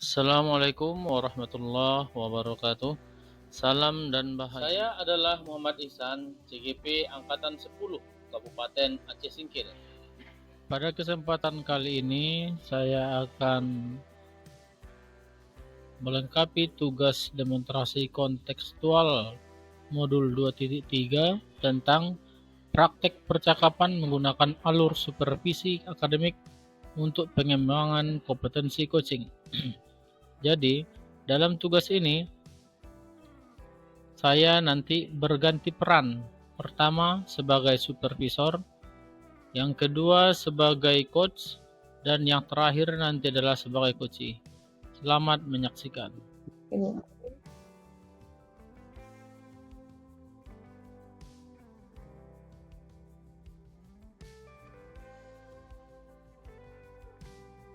Assalamualaikum warahmatullahi wabarakatuh. Salam dan bahagia. Saya adalah Muhammad Ihsan, CGP Angkatan 10, Kabupaten Aceh Singkil. Pada kesempatan kali ini, saya akan melengkapi tugas demonstrasi kontekstual modul 2.3 tentang praktek percakapan menggunakan alur supervisi akademik untuk pengembangan kompetensi coaching. Jadi, dalam tugas ini, saya nanti berganti peran. Pertama sebagai supervisor, yang kedua sebagai coach, dan yang terakhir nanti adalah sebagai coachee. Selamat menyaksikan.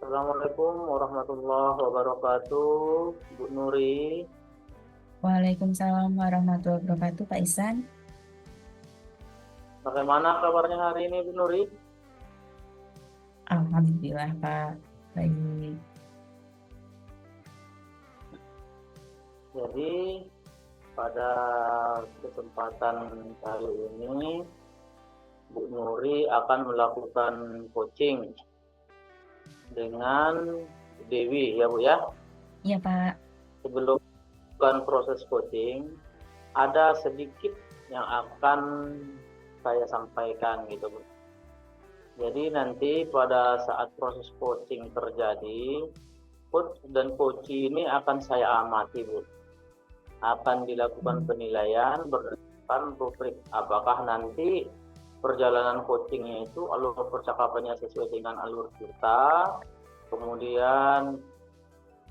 Assalamualaikum warahmatullahi wabarakatuh, Bu Nuri. Waalaikumsalam warahmatullahi wabarakatuh, Pak Ihsan. Bagaimana kabarnya hari ini, Bu Nuri? Alhamdulillah, Pak. Baik. Jadi, pada kesempatan kali ini, Bu Nuri akan melakukan coaching dengan Dewi, ya Bu ya? Iya, Pak. Sebelum melakukan proses coaching, ada sedikit yang akan saya sampaikan gitu Bu. Jadi nanti pada saat proses coaching terjadi, coach dan coachee ini akan saya amati Bu. Akan dilakukan penilaian berdasarkan rubrik apakah nanti perjalanan coachingnya itu alur percakapannya sesuai dengan alur kita, kemudian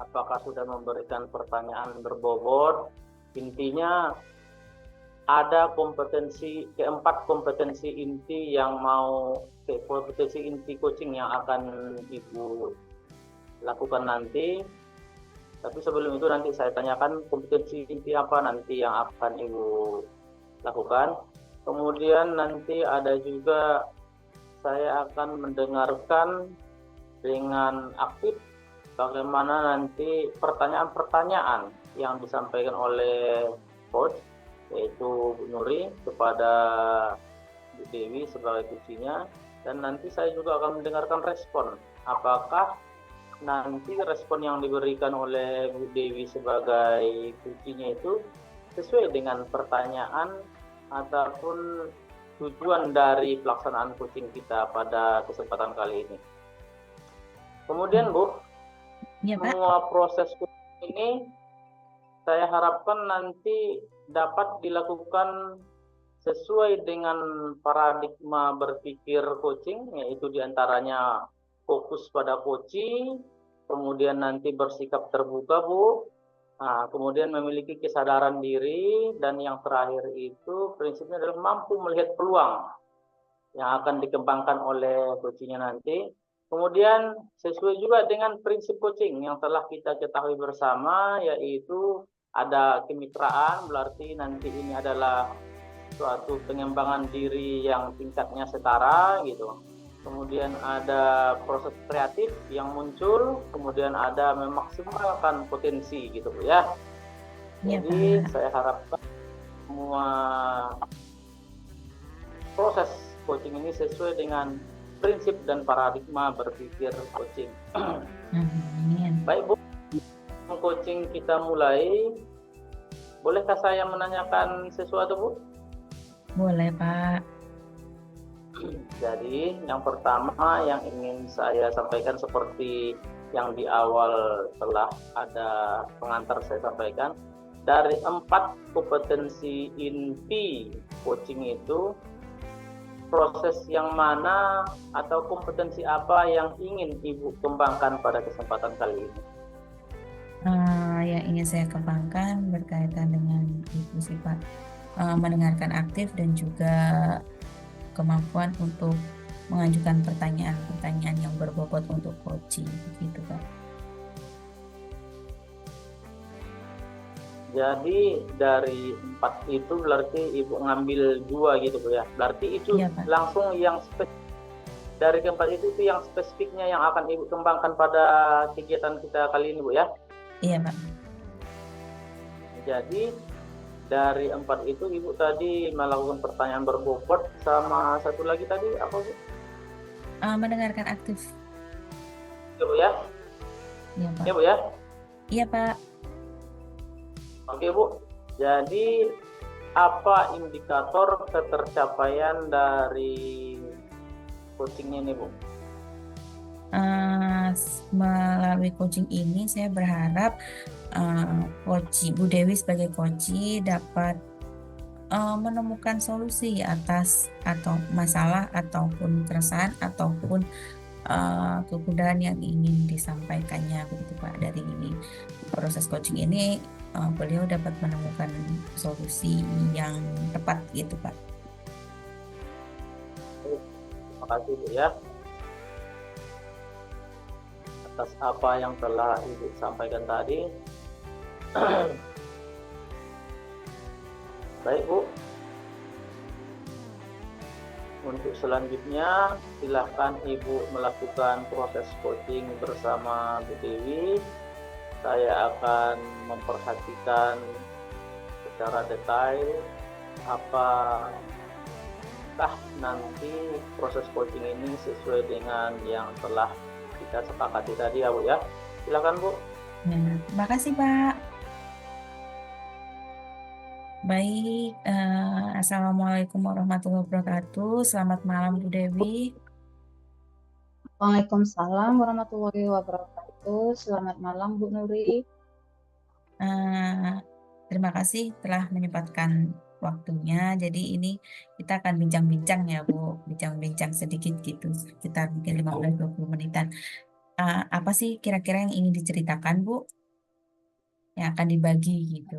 apakah sudah memberikan pertanyaan berbobot. Intinya ada keempat kompetensi inti yang kompetensi inti coaching yang akan Ibu lakukan nanti. Tapi sebelum itu nanti saya tanyakan kompetensi inti apa nanti yang akan Ibu lakukan. Kemudian nanti ada juga saya akan mendengarkan dengan aktif bagaimana nanti pertanyaan-pertanyaan yang disampaikan oleh coach, yaitu Bu Nuri kepada Bu Dewi sebagai coachnya, dan nanti saya juga akan mendengarkan respon. Apakah nanti respon yang diberikan oleh Bu Dewi sebagai coachnya itu sesuai dengan pertanyaan ataupun tujuan dari pelaksanaan coaching kita pada kesempatan kali ini. Kemudian Bu, Iya, Pak. semua proses coaching ini saya harapkan nanti dapat dilakukan sesuai dengan paradigma berpikir coaching, yaitu diantaranya fokus pada coaching, kemudian nanti bersikap terbuka Bu, kemudian memiliki kesadaran diri, dan yang terakhir itu prinsipnya adalah mampu melihat peluang yang akan dikembangkan oleh coachingnya nanti. Kemudian sesuai juga dengan prinsip coaching yang telah kita ketahui bersama, yaitu ada kemitraan, berarti nanti ini adalah suatu pengembangan diri yang tingkatnya setara gitu. Kemudian ada proses kreatif yang muncul, kemudian ada memaksimalkan potensi gitu ya. Iya, Jadi Pak. saya harapkan semua proses coaching ini sesuai dengan prinsip dan paradigma berpikir coaching. Amin. Baik Bu, coaching kita mulai. Bolehkah saya menanyakan sesuatu Bu? Boleh, Pak. Jadi yang pertama yang ingin saya sampaikan seperti yang di awal telah ada pengantar saya sampaikan, dari 4 kompetensi inti coaching itu, proses yang mana atau kompetensi apa yang ingin Ibu kembangkan pada kesempatan kali ini? Yang ingin saya kembangkan berkaitan dengan itu sih, Pak. Mendengarkan aktif dan juga kemampuan untuk mengajukan pertanyaan-pertanyaan yang berbobot untuk coaching, gitu, Pak. Jadi dari 4 itu berarti Ibu ngambil 2 gitu Bu ya. Berarti itu Iya, Pak. langsung yang dari keempat itu yang spesifiknya yang akan Ibu kembangkan pada kegiatan kita kali ini Bu ya. Iya, Pak. Jadi dari 4 itu Ibu tadi melakukan pertanyaan berbobot sama satu lagi tadi apa Bu? Mendengarkan aktif. Ya Bu ya? Iya, Pak. Ya Bu ya? Iya, Pak. Oke Bu. Jadi apa indikator ketercapaian dari coaching ini Bu? Melalui coaching ini saya berharap Bu Dewi sebagai coach dapat menemukan solusi atas atau masalah ataupun keresahan ataupun kegundahan yang ingin disampaikannya begitu Pak. Dari proses coaching ini beliau dapat menemukan solusi yang tepat gitu Pak. Terima kasih Bu ya atas apa yang telah Ibu sampaikan tadi. Baik Bu, untuk selanjutnya silahkan Ibu melakukan proses coaching bersama Bu Dewi. Saya akan memperhatikan secara detail apakah nanti proses coaching ini sesuai dengan yang telah kita sepakati tadi ya Bu ya. Silakan Bu. Terima kasih Pak. Baik, Assalamualaikum warahmatullahi wabarakatuh. Selamat malam Bu Dewi. Waalaikumsalam warahmatullahi wabarakatuh. Selamat malam Bu Nuri. Terima kasih telah menyempatkan waktunya. Jadi ini kita akan bincang-bincang ya Bu, bincang-bincang sedikit gitu, sekitar mungkin 15-20 menitan. Apa sih kira-kira yang ingin diceritakan Bu, yang akan dibagi gitu?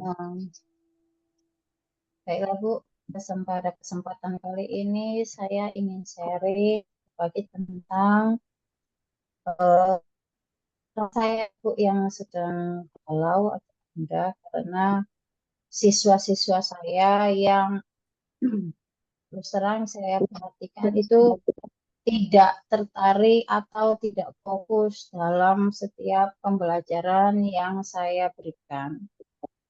Baiklah Bu, pada kesempatan kali ini saya ingin sharing bagi tentang saya Bu yang sedang galau atau rendah karena siswa-siswa saya yang terus terang saya perhatikan itu tidak tertarik atau tidak fokus dalam setiap pembelajaran yang saya berikan.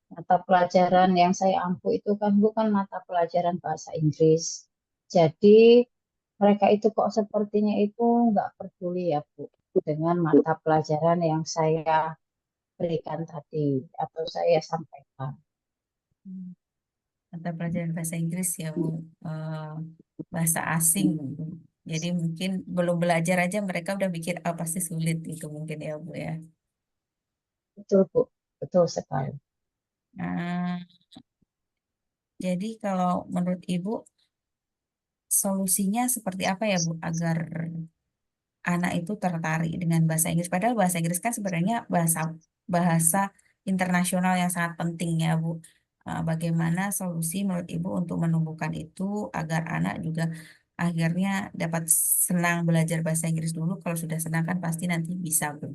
Mata pelajaran yang saya ampu itu kan bukan mata pelajaran bahasa Inggris. Jadi mereka itu kok sepertinya itu nggak peduli ya Bu dengan mata pelajaran yang saya berikan tadi atau saya sampaikan. Mata pelajaran bahasa Inggris ya Bu, bahasa asing. Jadi mungkin belum belajar aja mereka udah pikir pasti sulit gitu mungkin ya Bu ya. Betul Bu, betul sekali. Nah, jadi kalau menurut Ibu solusinya seperti apa ya Bu agar anak itu tertarik dengan bahasa Inggris? Padahal bahasa Inggris kan sebenarnya bahasa bahasa internasional yang sangat penting ya Bu. Bagaimana solusi menurut Ibu untuk menumbuhkan itu agar anak juga akhirnya dapat senang belajar bahasa Inggris dulu. Kalau sudah senang kan pasti nanti bisa Bu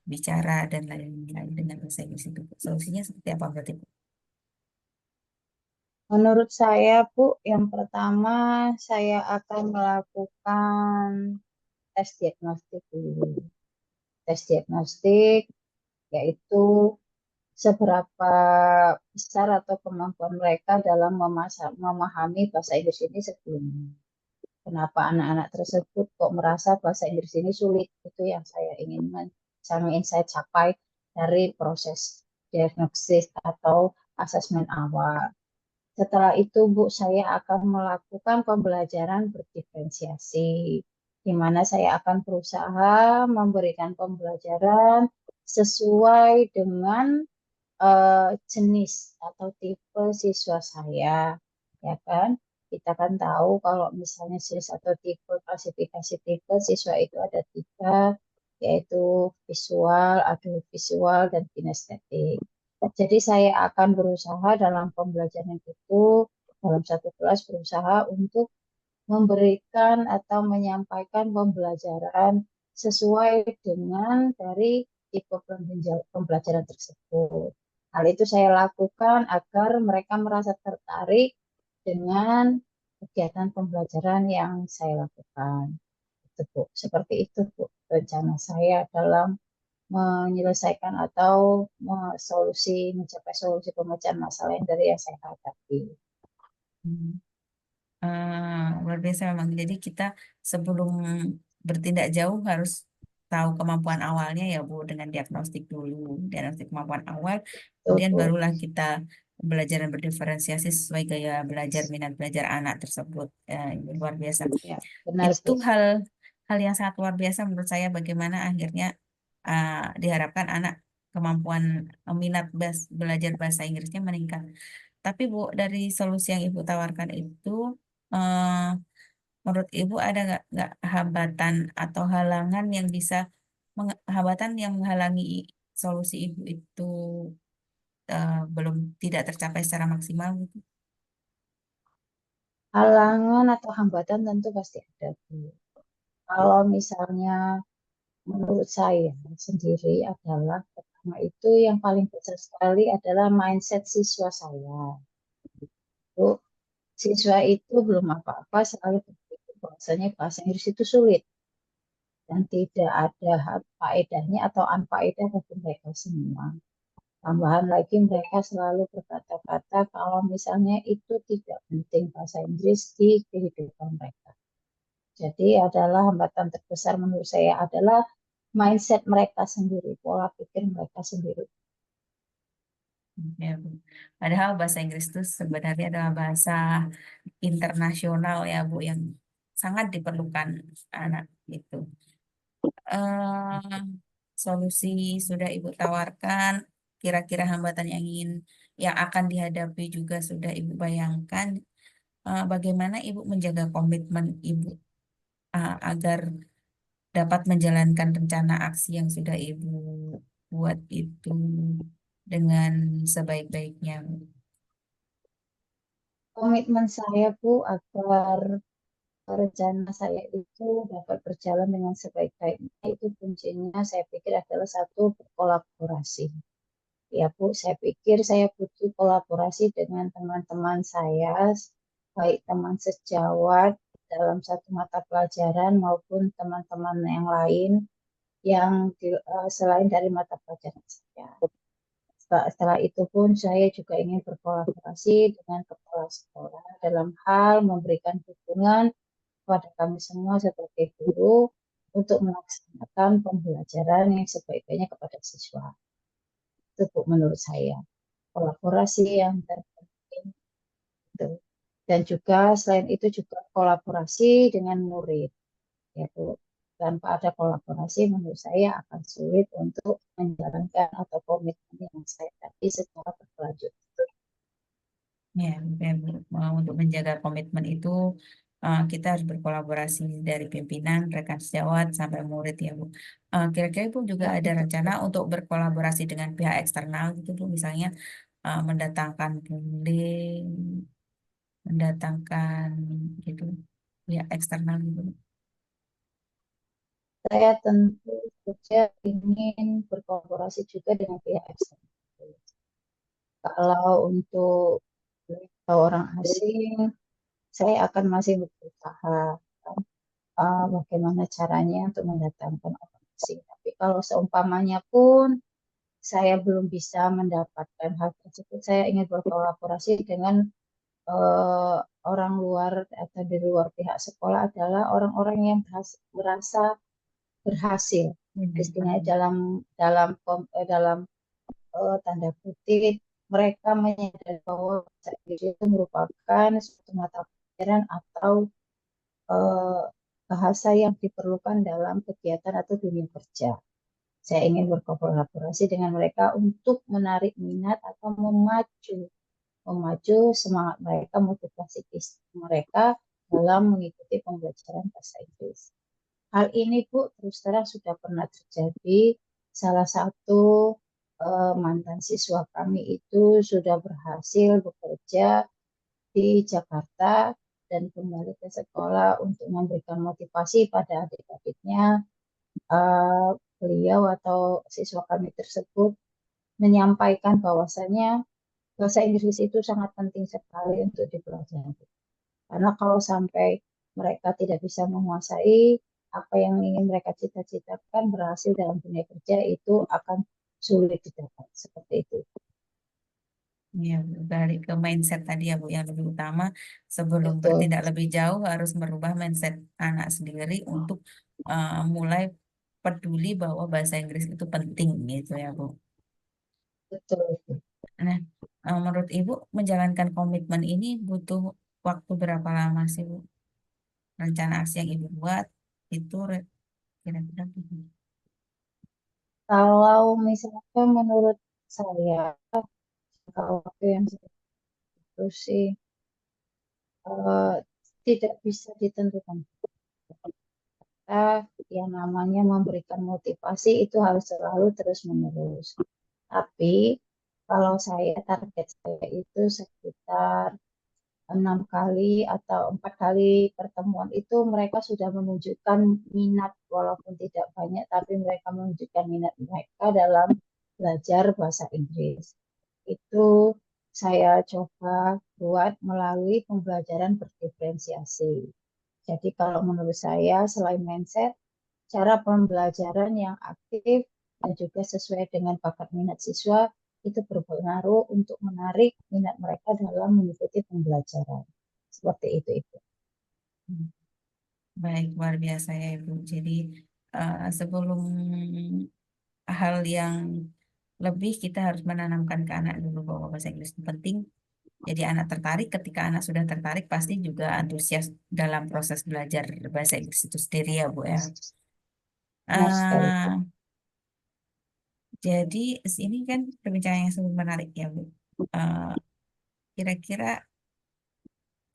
bicara dan lain-lain dengan bahasa Inggris itu. Solusinya seperti apa berarti Bu? Menurut saya Bu, yang pertama saya akan melakukan tes diagnostik dulu. Tes diagnostik yaitu seberapa besar atau kemampuan mereka dalam memahami bahasa Inggris ini sebelumnya. Kenapa anak-anak tersebut kok merasa bahasa Inggris ini sulit? Itu yang saya ingin saya capai dari proses diagnosis atau asesmen awal. Setelah itu, Bu, saya akan melakukan pembelajaran berdiferensiasi, di mana saya akan berusaha memberikan pembelajaran sesuai dengan jenis atau tipe siswa saya, ya kan? Kita kan tahu kalau misalnya jenis atau tipe klasifikasi tipe siswa itu ada 3, yaitu visual, audiovisual, dan kinestetik. Jadi saya akan berusaha dalam pembelajaran itu, dalam satu kelas berusaha untuk memberikan atau menyampaikan pembelajaran sesuai dengan dari tipe pembelajaran tersebut. Hal itu saya lakukan agar mereka merasa tertarik dengan kegiatan pembelajaran yang saya lakukan. Itu, Bu. Seperti itu Bu, rencana saya dalam menyelesaikan atau mencapai solusi pemecahan masalah yang dari yang saya hadapi. Hmm. Luar biasa memang. Jadi kita sebelum bertindak jauh harus tahu kemampuan awalnya ya Bu, dengan diagnostik dulu, diagnostik kemampuan awal, kemudian Betul, barulah kita belajar dan berdiferensiasi sesuai gaya belajar minat belajar anak tersebut. Ini luar biasa. ya, benar Itu Bu. hal yang sangat luar biasa menurut saya bagaimana akhirnya diharapkan anak kemampuan minat belajar bahasa Inggrisnya meningkat. Tapi Bu, dari solusi yang Ibu tawarkan itu, eh, menurut Ibu ada nggak hambatan atau halangan yang bisa hambatan yang menghalangi solusi Ibu itu belum tidak tercapai secara maksimal gitu? Halangan atau hambatan tentu pasti ada Bu. Kalau misalnya menurut saya sendiri adalah pertama itu yang paling besar sekali adalah mindset siswa saya. Bu, siswa itu belum apa-apa selalu berpikir bahwasanya bahasa Inggris itu sulit dan tidak ada faedahnya atau unfaedah bagi mereka semua. Tambahan lagi mereka selalu berkata-kata kalau misalnya itu tidak penting bahasa Inggris di kehidupan mereka. Jadi adalah hambatan terbesar menurut saya adalah mindset mereka sendiri, pola pikir mereka sendiri. Ya, Bu. Padahal bahasa Inggris itu sebenarnya adalah bahasa internasional ya Bu, yang sangat diperlukan anak itu. eh Solusi sudah Ibu tawarkan, kira-kira hambatan yang akan dihadapi juga sudah Ibu bayangkan. Bagaimana Ibu menjaga komitmen Ibu agar dapat menjalankan rencana aksi yang sudah Ibu buat itu dengan sebaik-baiknya. Komitmen saya Bu agar rencana saya itu dapat berjalan dengan sebaik-baiknya itu kuncinya saya pikir adalah satu berkolaborasi. Ya Bu, saya pikir saya butuh kolaborasi dengan teman-teman saya, baik teman sejawat dalam satu mata pelajaran maupun teman-teman yang lain yang selain dari mata pelajaran saya. Setelah itu pun saya juga ingin berkolaborasi dengan kepala sekolah dalam hal memberikan dukungan kepada kami semua sebagai guru untuk melaksanakan pembelajaran yang sebaik-baiknya kepada siswa. Itu Bu, menurut saya kolaborasi yang terpenting itu. Dan juga selain itu juga kolaborasi dengan murid, yaitu tanpa ada kolaborasi menurut saya akan sulit untuk menjalankan atau komitmen yang saya tadi secara berkelanjutan. Ya, untuk menjaga komitmen itu kita harus berkolaborasi dari pimpinan, rekan sejawat, sampai murid ya Bu. Kira-kira Ibu juga Ya, ada rencana untuk berkolaborasi dengan pihak eksternal gitu Bu, misalnya mendatangkan funding, mendatangkan gitu pihak eksternal gitu. saya tentu saja ingin berkolaborasi juga dengan pihak eksternal. Kalau untuk orang asing, saya akan masih berusaha bagaimana caranya untuk mendatangkan orang asing. Tapi kalau seumpamanya pun saya belum bisa mendapatkan hal tersebut, saya ingin berkolaborasi dengan eh, orang luar atau di luar pihak sekolah adalah orang-orang yang merasa berhasil. Istilahnya dalam tanda kutip mereka menyadari bahwa bahasa Inggris itu merupakan suatu mata pelajaran atau eh, bahasa yang diperlukan dalam kegiatan atau dunia kerja. Saya ingin berkolaborasi dengan mereka untuk menarik minat atau memacu semangat mereka, motivasi mereka dalam mengikuti pembelajaran bahasa Inggris. Hal ini Bu, terus terang sudah pernah terjadi. Salah satu mantan siswa kami itu sudah berhasil bekerja di Jakarta dan kembali ke sekolah untuk memberikan motivasi pada adik-adiknya. Eh, Beliau atau siswa kami tersebut menyampaikan bahwasanya bahasa Inggris itu sangat penting sekali untuk dipelajari. Karena kalau sampai mereka tidak bisa menguasai, apa yang ingin mereka cita-citakan berhasil dalam dunia kerja itu akan sulit didapat. Seperti itu. Ya, balik ke mindset tadi ya Bu, yang lebih utama sebelum Betul, bertindak lebih jauh harus merubah mindset anak sendiri untuk mulai peduli bahwa bahasa Inggris itu penting gitu ya Bu. betul. Nah, menurut Ibu menjalankan komitmen ini butuh waktu berapa lama sih Bu? Rencana aksi yang Ibu buat itu kira-kira begini. Kalau misalkan menurut saya, kalau waktu yang seperti itu sih eh, tidak bisa ditentukan. Kita yang namanya memberikan motivasi itu harus selalu terus-menerus. Tapi kalau saya target saya itu sekitar 6 kali atau 4 kali pertemuan itu mereka sudah menunjukkan minat walaupun tidak banyak tapi mereka menunjukkan minat mereka dalam belajar bahasa Inggris. Itu saya coba buat melalui pembelajaran berdiferensiasi. Jadi kalau menurut saya selain mindset, cara pembelajaran yang aktif dan juga sesuai dengan bakat minat siswa itu berpengaruh untuk menarik minat mereka dalam mengikuti pembelajaran. Seperti itu. Hmm. Baik, luar biasa ya Ibu. Jadi sebelum hal yang lebih kita harus menanamkan ke anak dulu bahwa bahasa Inggris itu penting. Jadi anak tertarik, ketika anak sudah tertarik pasti juga antusias dalam proses belajar bahasa Inggris itu sendiri ya Bu ya. Benar sekali. Eh, jadi ini kan perbincangan yang sangat menarik ya Bu. Eh, Kira-kira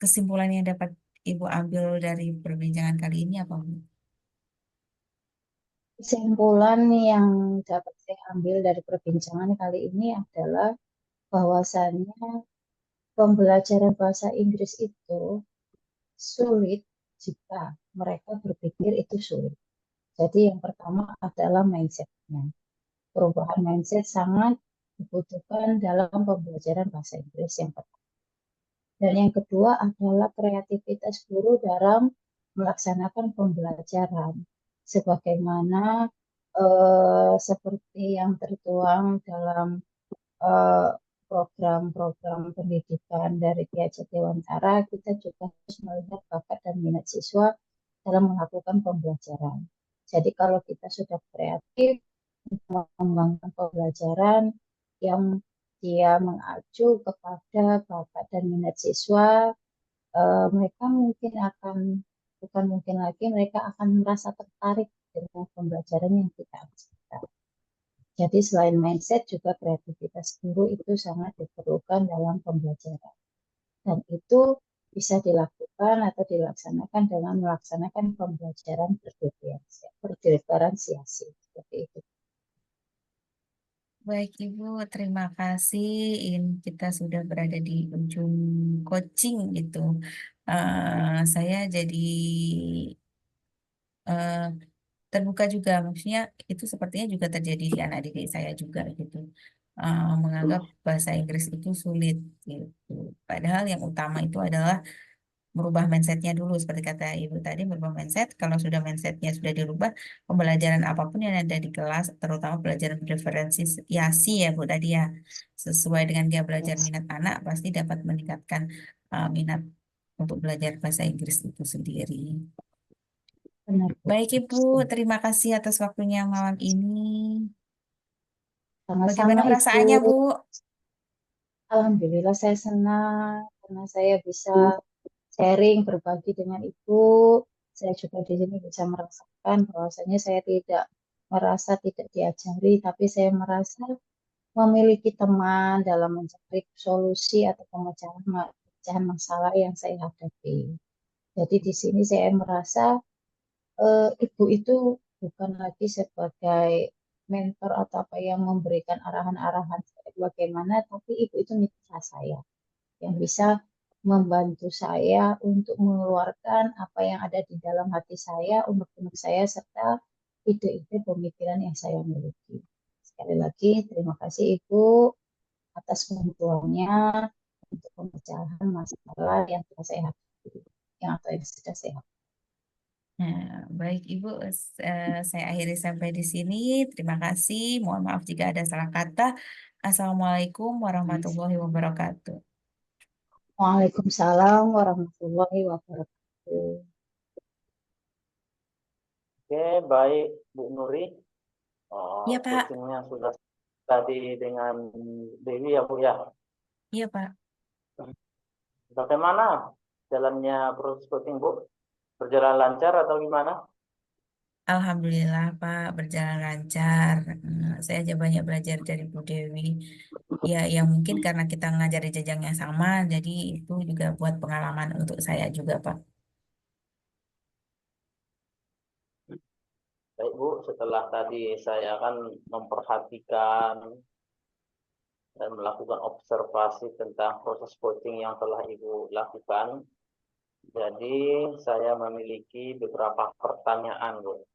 kesimpulan yang dapat Ibu ambil dari perbincangan kali ini apa Bu? Kesimpulan yang dapat saya ambil dari perbincangan kali ini adalah bahwasannya pembelajaran bahasa Inggris itu sulit jika mereka berpikir itu sulit. Jadi yang pertama adalah mindsetnya. Perubahan mindset sangat dibutuhkan dalam pembelajaran bahasa Inggris yang pertama. Dan yang kedua adalah kreativitas guru dalam melaksanakan pembelajaran. Sebagaimana seperti yang tertuang dalam eh, program-program pendidikan dari Ki Hajar Dewantara, kita juga harus melihat bakat dan minat siswa dalam melakukan pembelajaran. Jadi kalau kita sudah kreatif, mengembangkan pembelajaran yang dia mengacu kepada bakat dan minat siswa, mereka mungkin akan, bukan mungkin lagi, mereka akan merasa tertarik dengan pembelajaran yang kita ajarkan. Jadi selain mindset juga kreativitas guru itu sangat diperlukan dalam pembelajaran. Dan itu bisa dilakukan atau dilaksanakan dengan melaksanakan pembelajaran berdiferensiasi. Seperti itu. Baik Ibu, terima kasih. Ini kita sudah berada di ujung coaching gitu. Saya jadi eh, terbuka juga, maksudnya itu sepertinya juga terjadi di anak didik saya juga gitu. Menganggap bahasa Inggris itu sulit gitu. Padahal yang utama itu adalah merubah mindsetnya dulu seperti kata Ibu tadi, merubah mindset. Kalau sudah mindsetnya sudah dirubah, pembelajaran apapun yang ada di kelas, terutama pelajaran diferensiasi ya Bu tadi ya, sesuai dengan dia belajar minat anak, pasti dapat meningkatkan minat untuk belajar bahasa Inggris itu sendiri. Benar, Bu. Baik Ibu, terima kasih atas waktunya malam ini. Bagaimana Sama-sama, Ibu. perasaannya Bu? Alhamdulillah saya senang karena saya bisa sharing, berbagi dengan Ibu. Saya juga di sini bisa merasakan bahwasanya saya tidak merasa tidak diajari, tapi saya merasa memiliki teman dalam mencari solusi atau pemecahan masalah yang saya hadapi. Jadi di sini saya merasa ibu itu bukan lagi sebagai mentor atau apa yang memberikan arahan-arahan bagaimana, tapi ibu itu mitra saya yang bisa membantu saya untuk mengeluarkan apa yang ada di dalam hati saya, unek-unek saya, serta ide-ide pemikiran yang saya miliki. Sekali lagi, terima kasih Ibu atas bantuannya untuk pemecahan masalah yang telah saya hadapi, yang atau yang sudah saya hadapi. Nah, baik Ibu, saya akhiri sampai di sini. Terima kasih. Mohon maaf jika ada salah kata. Assalamualaikum warahmatullahi wabarakatuh. Waalaikumsalam warahmatullahi wabarakatuh. Oke, baik Bu Nuri. Iya Pak, Coachingnya sudah tadi dengan Dewi ya Bu ya. iya Pak. Bagaimana jalannya proses coaching Bu? Berjalan lancar atau gimana? Alhamdulillah Pak, berjalan lancar. Saya aja banyak belajar dari Bu Dewi. Ya, yang mungkin karena kita ngajar di jenjang yang sama, jadi itu juga buat pengalaman untuk saya juga Pak. Baik Bu, setelah tadi saya akan memperhatikan dan melakukan observasi tentang proses coaching yang telah Ibu lakukan. Jadi saya memiliki beberapa pertanyaan Bu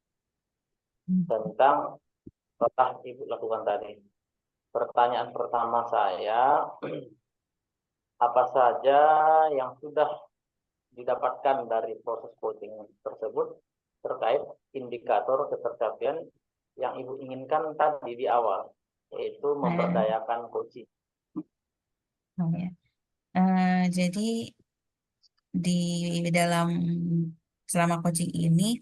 tentang telah Ibu lakukan tadi. Pertanyaan pertama saya, apa saja yang sudah didapatkan dari proses coaching tersebut terkait indikator ketercapaian yang Ibu inginkan tadi di awal, yaitu Nah, memberdayakan coaching. oh ya. Jadi di dalam selama coaching ini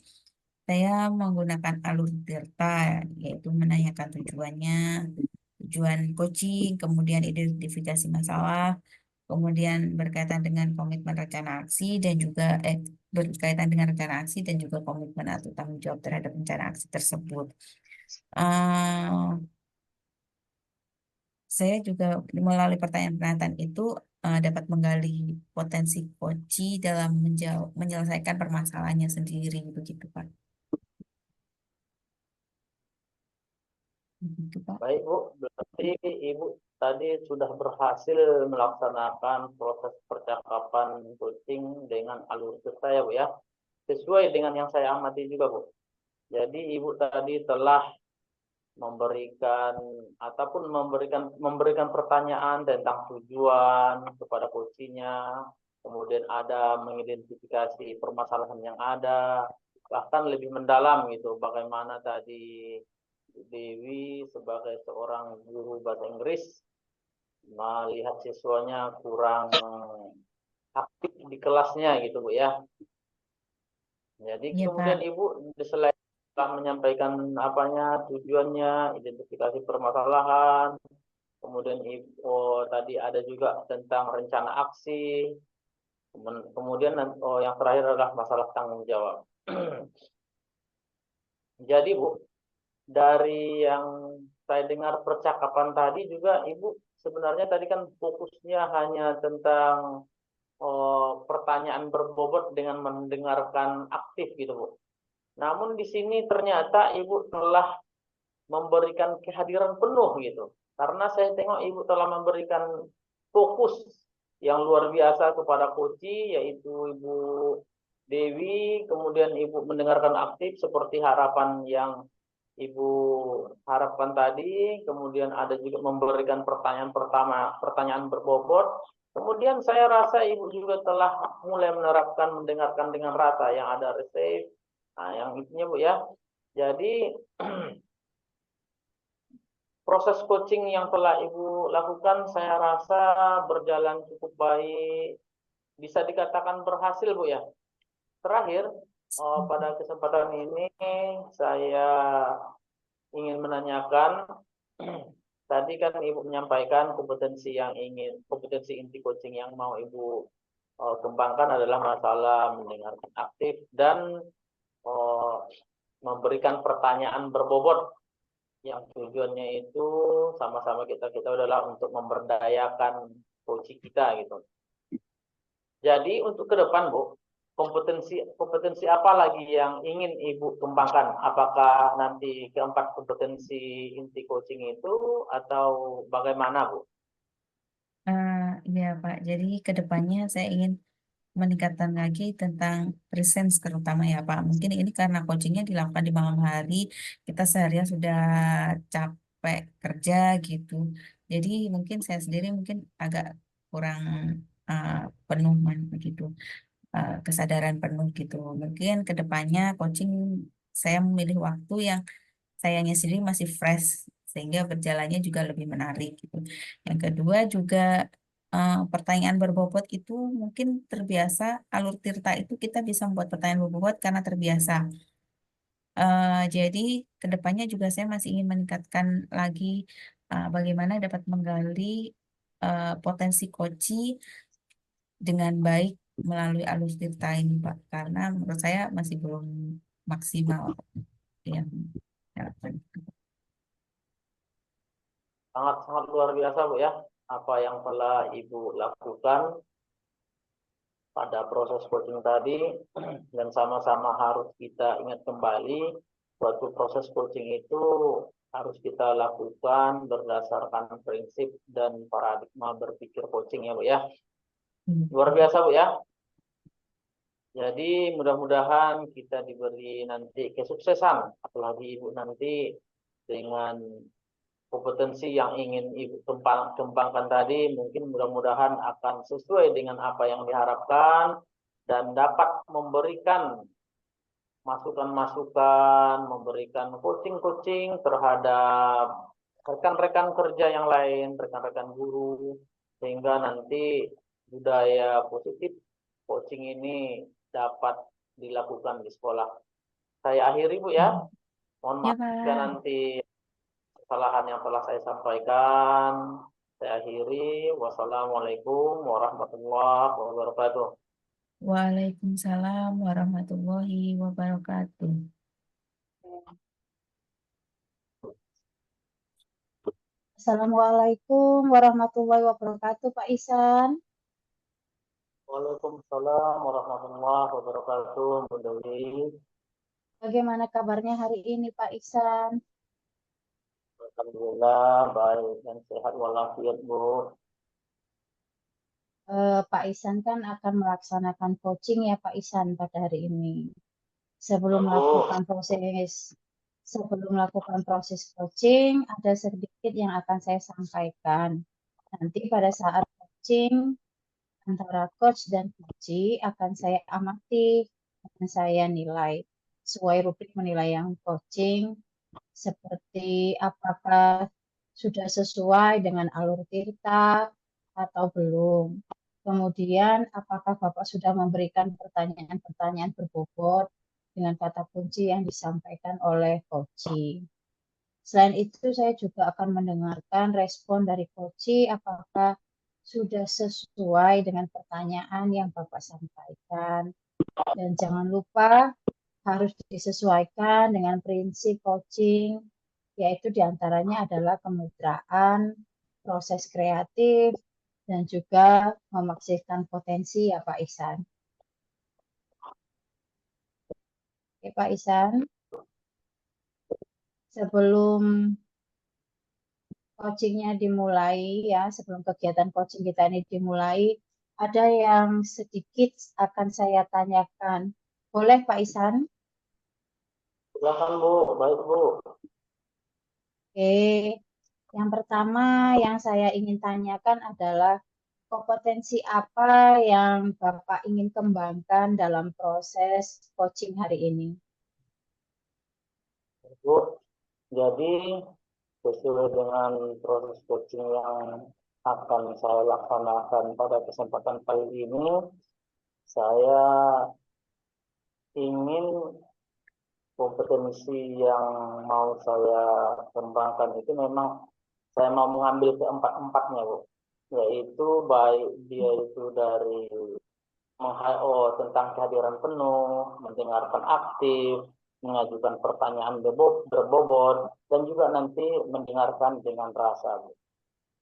saya menggunakan alur delta, yaitu menanyakan tujuannya, tujuan coaching, kemudian identifikasi masalah, kemudian berkaitan dengan komitmen rencana aksi dan juga berkaitan dengan rencana aksi dan juga komitmen atau tanggung jawab terhadap rencana aksi tersebut. Eh, saya juga melalui pertanyaan-pertanyaan itu dapat menggali potensi coach dalam menyelesaikan permasalahannya sendiri, begitu Pak. Begitu Pak. Baik Bu, berarti Ibu tadi sudah berhasil melaksanakan proses percakapan coaching dengan alur cerita ya Bu ya, sesuai dengan yang saya amati juga Bu. Jadi Ibu tadi telah memberikan ataupun memberikan pertanyaan tentang tujuan kepada coachnya, kemudian ada mengidentifikasi permasalahan yang ada, bahkan lebih mendalam gitu, bagaimana tadi Dewi sebagai seorang guru bahasa Inggris melihat siswanya kurang aktif di kelasnya gitu Bu ya. Jadi Iya Pak. kemudian Ibu selain telah menyampaikan tujuannya, identifikasi permasalahan, kemudian tadi ada juga tentang rencana aksi, kemudian yang terakhir adalah masalah tanggung jawab. Jadi Bu, dari yang saya dengar percakapan tadi juga Ibu sebenarnya tadi kan fokusnya hanya tentang pertanyaan berbobot dengan mendengarkan aktif gitu Bu. Namun di sini ternyata Ibu telah memberikan kehadiran penuh gitu. Karena saya tengok Ibu telah memberikan fokus yang luar biasa kepada Koci, yaitu Ibu Dewi, kemudian Ibu mendengarkan aktif seperti harapan yang Ibu harapkan tadi, kemudian ada juga memberikan pertanyaan berbobot. Kemudian saya rasa Ibu juga telah mulai menerapkan mendengarkan dengan rata yang ada receive. Nah, yang intinya Bu ya. Jadi proses coaching yang telah Ibu lakukan saya rasa berjalan cukup baik, bisa dikatakan berhasil Bu ya. Terakhir, pada kesempatan ini saya ingin menanyakan, tadi kan Ibu menyampaikan kompetensi inti coaching yang mau Ibu kembangkan adalah masalah mendengarkan aktif dan memberikan pertanyaan berbobot yang tujuannya itu sama-sama kita adalah untuk memberdayakan coach kita gitu. Jadi untuk ke depan Bu, kompetensi apa lagi yang ingin Ibu kembangkan? Apakah nanti keempat kompetensi inti coaching itu atau bagaimana Bu? Ya Pak, jadi ke depannya saya ingin meningkatkan lagi tentang presence terutama ya Pak. Mungkin ini karena coachingnya dilakukan di malam hari, kita seharian sudah capek kerja gitu. Jadi mungkin saya sendiri mungkin agak kurang uh, penuh begitu. kesadaran penuh gitu. Mungkin kedepannya coaching saya memilih waktu yang sayanya sendiri masih fresh sehingga berjalannya juga lebih menarik gitu. Yang kedua juga pertanyaan berbobot itu mungkin terbiasa alur Tirta itu kita bisa membuat pertanyaan berbobot karena terbiasa. Jadi kedepannya juga saya masih ingin meningkatkan lagi bagaimana dapat menggali potensi koci dengan baik melalui alur Tirta ini, Pak. Karena menurut saya masih belum maksimal yang dilakukan. Sangat-sangat luar biasa Bu ya, apa yang telah Ibu lakukan pada proses coaching tadi. Dan sama-sama harus kita ingat kembali, suatu proses coaching itu harus kita lakukan berdasarkan prinsip dan paradigma berpikir coaching ya Bu ya. Luar biasa Bu ya. Jadi mudah-mudahan kita diberi nanti kesuksesan, apalagi Ibu nanti dengan kompetensi yang ingin Ibu kembangkan tadi, mungkin mudah-mudahan akan sesuai dengan apa yang diharapkan dan dapat memberikan masukan-masukan, memberikan coaching-coaching terhadap rekan-rekan kerja yang lain, rekan-rekan guru, sehingga nanti budaya positif coaching ini dapat dilakukan di sekolah. Saya akhiri Bu ya. Mohon Ya, maaf jika Pak. nanti kesalahan yang telah saya sampaikan. Saya akhiri. Wassalamualaikum warahmatullahi wabarakatuh. Waalaikumsalam warahmatullahi wabarakatuh. Assalamualaikum warahmatullahi wabarakatuh, Pak Isan. Waalaikumsalam warahmatullahi wabarakatuh, Bu Dewi. Bagaimana kabarnya hari ini, Pak Isan? Alhamdulillah baik dan sehat walafiat Bu. Pak Isan kan akan melaksanakan coaching ya, Pak Isan, pada hari ini. Sebelum melakukan proses coaching, ada sedikit yang akan saya sampaikan. Nanti pada saat coaching antara coach dan coachee akan saya amati dan saya nilai sesuai rubrik menilai yang coaching, seperti apakah sudah sesuai dengan alur Tirta atau belum. Kemudian apakah Bapak sudah memberikan pertanyaan-pertanyaan berbobot dengan kata kunci yang disampaikan oleh coaching. Selain itu, saya juga akan mendengarkan respon dari coaching apakah sudah sesuai dengan pertanyaan yang Bapak sampaikan. Dan jangan lupa harus disesuaikan dengan prinsip coaching, yaitu diantaranya adalah kemitraan, proses kreatif, dan juga memaksimalkan potensi ya Pak Isan. Oke Pak Isan, sebelum coachingnya dimulai ya, sebelum kegiatan coaching kita ini dimulai, ada yang sedikit akan saya tanyakan. Boleh Pak Isan? Silakan Bu, baik Bu. Oke, yang pertama yang saya ingin tanyakan adalah kompetensi apa yang Bapak ingin kembangkan dalam proses coaching hari ini? Bu, jadi sesuai dengan proses coaching yang akan saya laksanakan pada kesempatan kali ini, saya ingin kompetensi yang mau saya kembangkan itu memang saya mau mengambil keempat-empatnya, Bu. Yaitu baik dia itu dari tentang kehadiran penuh, mendengarkan aktif, mengajukan pertanyaan berbobot, dan juga nanti mendengarkan dengan rasa, Bu.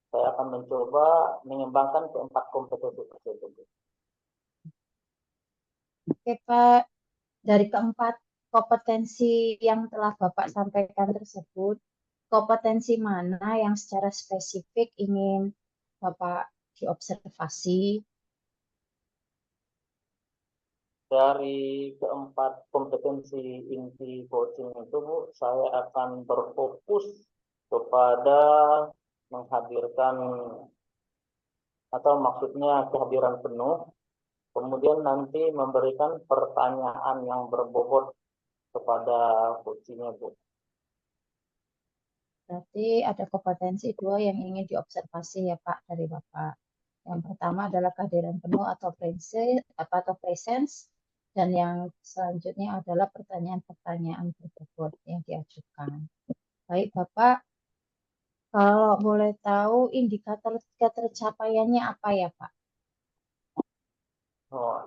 Saya akan mencoba mengembangkan keempat kompetensi tersebut. Oke Pak, dari keempat kompetensi yang telah Bapak sampaikan tersebut, kompetensi mana yang secara spesifik ingin Bapak diobservasi? Dari keempat kompetensi inti coaching itu, Bu, saya akan berfokus kepada menghadirkan atau maksudnya kehadiran penuh, kemudian nanti memberikan pertanyaan yang berbobot kepada coachingnya, Bu. Berarti ada kompetensi dua yang ingin diobservasi ya Pak dari Bapak. Yang pertama adalah kehadiran penuh atau presence, dan yang selanjutnya adalah pertanyaan-pertanyaan berbobot yang diajukan. Baik Bapak, kalau boleh tahu indikator ketercapaiannya apa ya Pak?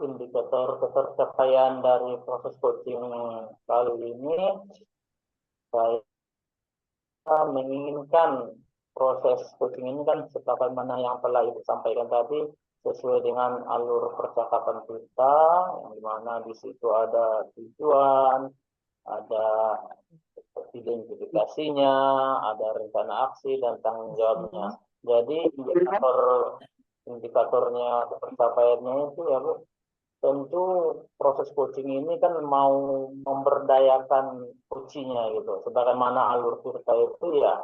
Indikator ketercapaian dari proses coaching kali ini, saya menginginkan proses coaching ini kan sebagaimana yang telah Ibu sampaikan tadi, sesuai dengan alur percakapan kita, yang dimana di situ ada tujuan, ada identifikasinya, ada rencana aksi dan tanggung jawabnya. Jadi indikatornya pencapaiannya itu ya Bu, tentu proses coaching ini kan mau memberdayakan coachingnya gitu. Sebagaimana alur kita itu ya,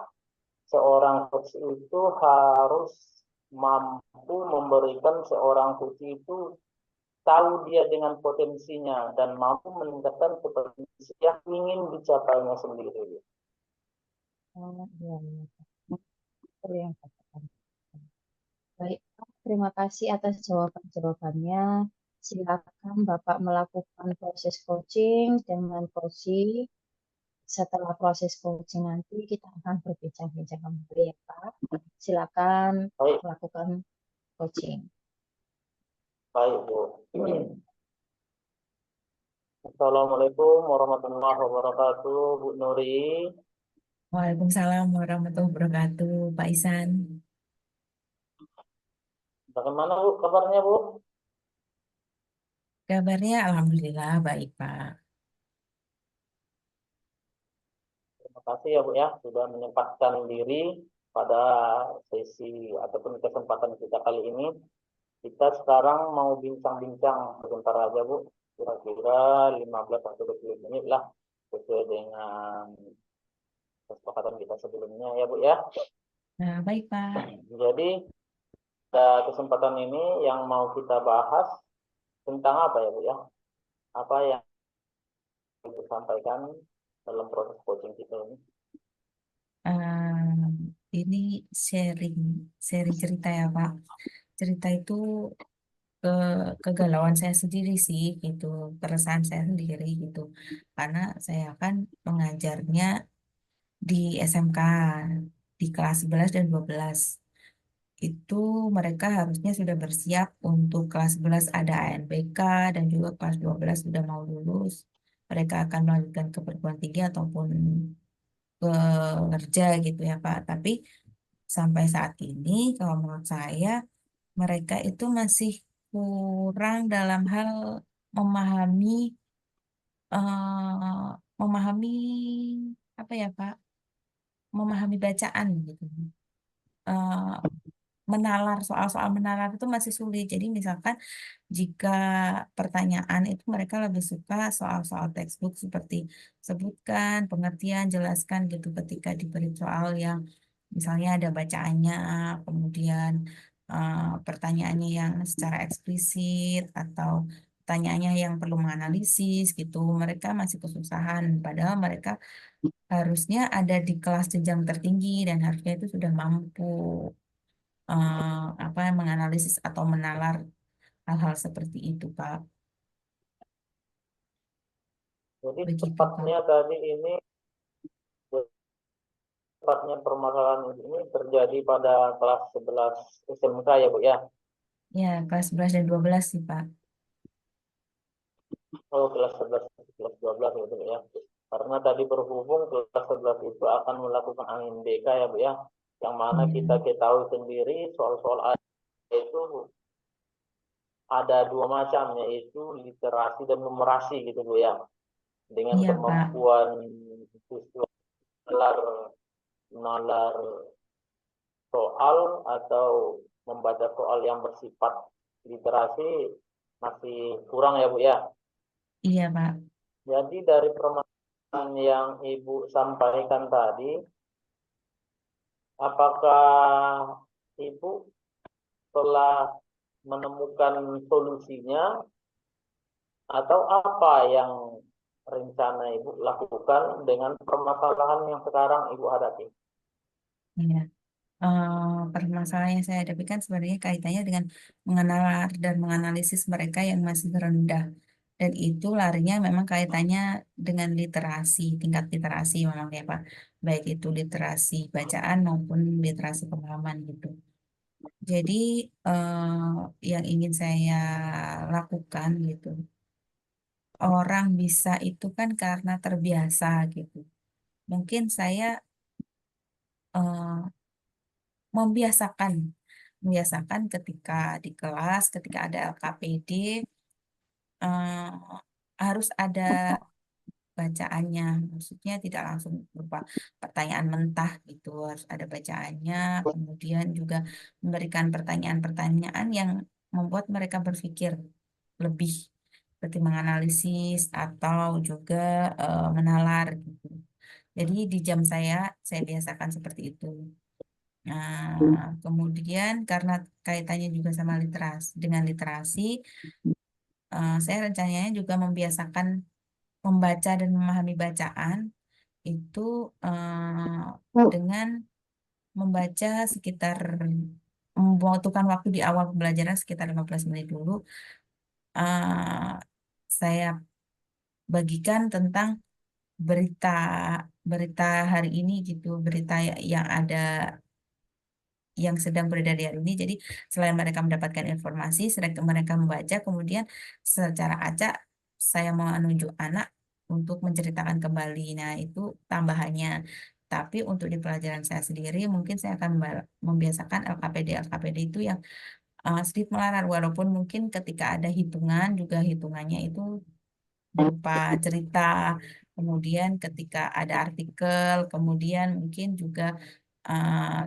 seorang coach itu harus mampu memberikan seorang coach itu tahu dia dengan potensinya dan mampu meningkatkan potensi yang ingin dicapainya sendiri. Oh, iya, iya. Betul yang katakan. Baik, Pak. Terima kasih atas jawaban-jawabannya. Silakan Bapak melakukan proses coaching dengan coaching. Setelah proses coaching nanti kita akan berbincang-bincang kembali ya Pak. Silakan Baik, melakukan coaching. baik Bu. Assalamualaikum warahmatullahi wabarakatuh, Bu Nuri. Waalaikumsalam warahmatullahi wabarakatuh, Pak Isan. Bagaimana Bu kabarnya Bu? Kabarnya alhamdulillah baik, Pak. Terima kasih ya Bu ya sudah menyempatkan diri pada sesi ataupun kesempatan kita kali ini. Kita sekarang mau bincang-bincang sebentar aja Bu, kira-kira 15 atau 20 menit lah, sesuai dengan kesepakatan kita sebelumnya ya Bu ya. Nah, baik, Pak. Jadi pada kesempatan ini yang mau kita bahas tentang apa ya Bu ya? Apa yang kita sampaikan dalam proses coaching kita ini? Ini sharing cerita ya, Pak. Cerita itu ke kegalauan saya sendiri sih, gitu, keresahan saya sendiri gitu. Karena saya kan mengajarnya di SMK di kelas 11 dan 12. Itu mereka harusnya sudah bersiap untuk kelas 11 ada ANBK dan juga kelas 12 sudah mau lulus. Mereka akan melanjutkan ke perguruan tinggi ataupun ke kerja gitu ya Pak. Tapi sampai saat ini kalau menurut saya mereka itu masih kurang dalam hal memahami memahami apa ya Pak? Memahami bacaan gitu. Eh, Menalar soal-soal menalar itu masih sulit. Jadi misalkan jika pertanyaan itu mereka lebih suka soal-soal textbook seperti sebutkan, pengertian, jelaskan gitu ketika diberi soal yang misalnya ada bacaannya, kemudian pertanyaannya yang secara eksplisit atau pertanyaannya yang perlu menganalisis gitu. Mereka masih kesusahan padahal mereka harusnya ada di kelas jenjang tertinggi dan harusnya itu sudah mampu apa menganalisis atau menalar hal-hal seperti itu, Pak. Jadi Begitu, Pak. tepatnya tadi ini, tepatnya permasalahan ini terjadi pada kelas 11 SMK ya Bu ya. Ya, kelas 11 dan 12 sih, Pak. Oh, kelas 11, kelas 12 gitu ya. Karena tadi berhubung kelas 11 itu akan melakukan angin BK ya Bu ya. Yang mana Iya, kita ketahui sendiri soal-soal itu ada dua macam, yaitu literasi dan numerasi gitu Bu ya. Dengan iya, Pak. kemampuan siswa nalar nalar soal atau membaca soal yang bersifat literasi masih kurang ya Bu ya. Iya, Pak. Jadi dari permasalahan yang Ibu sampaikan tadi, apakah Ibu telah menemukan solusinya, atau apa yang rencana Ibu lakukan dengan permasalahan yang sekarang Ibu hadapi? Iya. Permasalahan yang saya hadapi kan sebenarnya kaitannya dengan mengenal dan menganalisis mereka yang masih rendah. Dan itu larinya memang kaitannya dengan literasi, tingkat literasi memang ya Pak. Baik itu literasi bacaan maupun literasi pemahaman gitu. Jadi yang ingin saya lakukan gitu, orang bisa itu kan karena terbiasa gitu. Mungkin saya eh, membiasakan, membiasakan ketika di kelas, ketika ada LKPD, eh, harus ada bacaannya. Maksudnya tidak langsung berupa pertanyaan mentah gitu, harus ada bacaannya. Kemudian juga memberikan pertanyaan-pertanyaan yang membuat mereka berpikir lebih, seperti menganalisis atau juga menalar gitu. Jadi di jam saya biasakan seperti itu. Nah, kemudian karena kaitannya juga sama literasi, dengan literasi, saya rencananya juga membiasakan membaca dan memahami bacaan itu dengan membaca sekitar membutuhkan waktu di awal pembelajaran sekitar 15 menit dulu. eh, saya bagikan tentang berita berita hari ini gitu, berita yang ada yang sedang beredar di hari ini. Jadi selain mereka mendapatkan informasi, selain mereka membaca, kemudian secara acak saya mau menunjuk anak untuk menceritakan kembali. Nah, itu tambahannya. Tapi untuk di pelajaran saya sendiri, mungkin saya akan membiasakan LKPD itu yang sedikit melarar. Walaupun mungkin ketika ada hitungan, juga hitungannya itu berupa cerita, kemudian ketika ada artikel, kemudian mungkin juga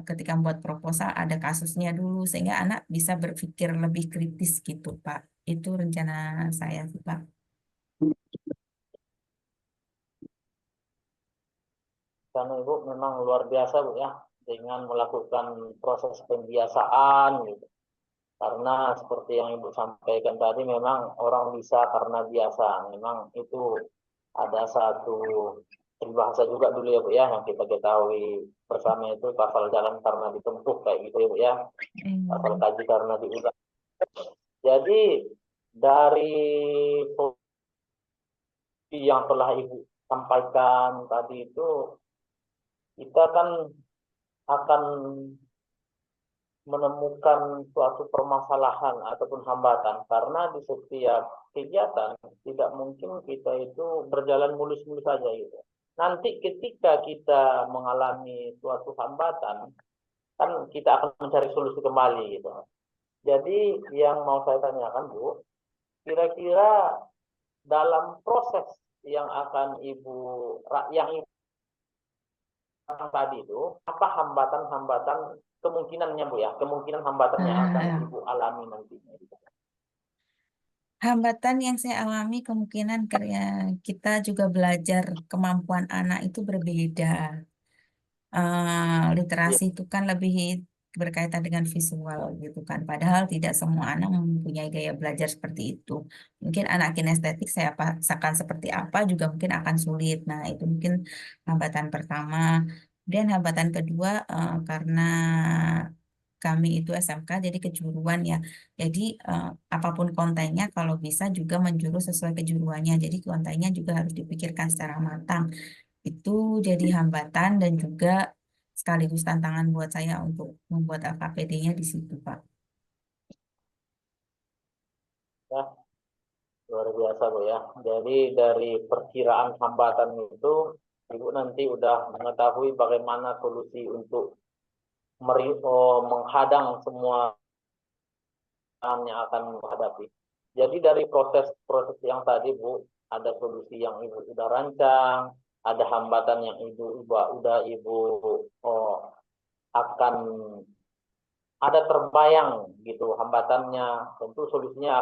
ketika membuat proposal ada kasusnya dulu sehingga anak bisa berpikir lebih kritis gitu Pak. Itu rencana saya sih Pak. Karena Ibu memang luar biasa Bu ya, dengan melakukan proses pembiasaan gitu. Karena seperti yang Ibu sampaikan tadi, memang orang bisa karena biasa. Memang itu ada satu peribahasa juga dulu ya Bu ya, yang kita ketahui bersama, itu kafal jalan karena ditempuh, kayak gitu ya Bu ya. Kafal kaji karena diulang. Jadi dari yang telah Ibu sampaikan tadi itu, kita kan akan menemukan suatu permasalahan ataupun hambatan, karena di setiap kegiatan tidak mungkin kita itu berjalan mulus-mulus saja gitu. Nanti ketika kita mengalami suatu hambatan, kan kita akan mencari solusi kembali gitu. Jadi yang mau saya tanyakan Bu, kira-kira dalam proses yang akan yang Ibu tadi itu, apa hambatan-hambatan kemungkinannya Bu ya, kemungkinan hambatannya yang akan Ibu alami nantinya gitu. Hambatan yang saya alami kemungkinan karena kita juga belajar kemampuan anak itu berbeda. Iya, Literasi itu kan lebih berkaitan dengan visual gitu kan. Padahal tidak semua anak mempunyai gaya belajar seperti itu. Mungkin anak kinestetik saya paksakan seperti apa juga mungkin akan sulit. Nah, itu mungkin hambatan pertama. Dan hambatan kedua karena kami itu SMK jadi kejuruan ya. Jadi apapun kontennya kalau bisa juga menjurus sesuai kejuruannya. Jadi kontennya juga harus dipikirkan secara matang. Itu jadi hambatan dan juga sekaligus tantangan buat saya untuk membuat LKPD-nya di situ, Pak. ya, luar biasa Bu ya. Jadi dari perkiraan hambatan itu, Ibu nanti udah mengetahui bagaimana solusi untuk menghadang semua yang akan menghadapi. Jadi dari proses-proses yang tadi Bu, ada solusi yang Ibu sudah rancang, ada hambatan yang Ibu akan ada terbayang gitu hambatannya, tentu solusinya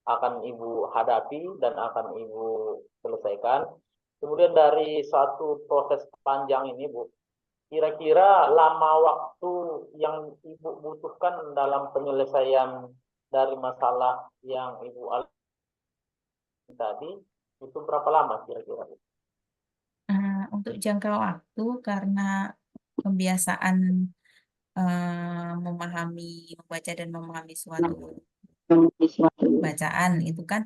akan Ibu hadapi dan akan Ibu selesaikan. Kemudian dari satu proses panjang ini Bu, kira-kira lama waktu yang Ibu butuhkan dalam penyelesaian dari masalah yang Ibu alami tadi, itu berapa lama kira-kira? Untuk jangka waktu karena kebiasaan membaca dan memahami suatu bacaan itu kan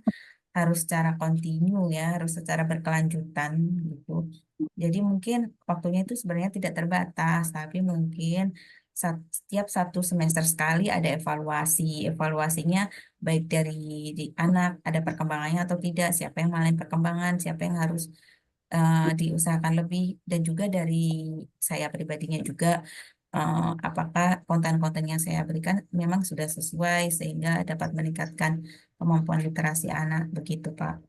harus secara kontinu ya, harus secara berkelanjutan gitu. Jadi mungkin waktunya itu sebenarnya tidak terbatas, tapi mungkin setiap 1 semester sekali ada evaluasi. Evaluasinya baik dari di anak, ada perkembangannya atau tidak, siapa yang mengalami perkembangan, siapa yang harus diusahakan lebih, dan juga dari saya pribadinya juga apakah konten-konten yang saya berikan memang sudah sesuai sehingga dapat meningkatkan kemampuan literasi anak begitu Pak.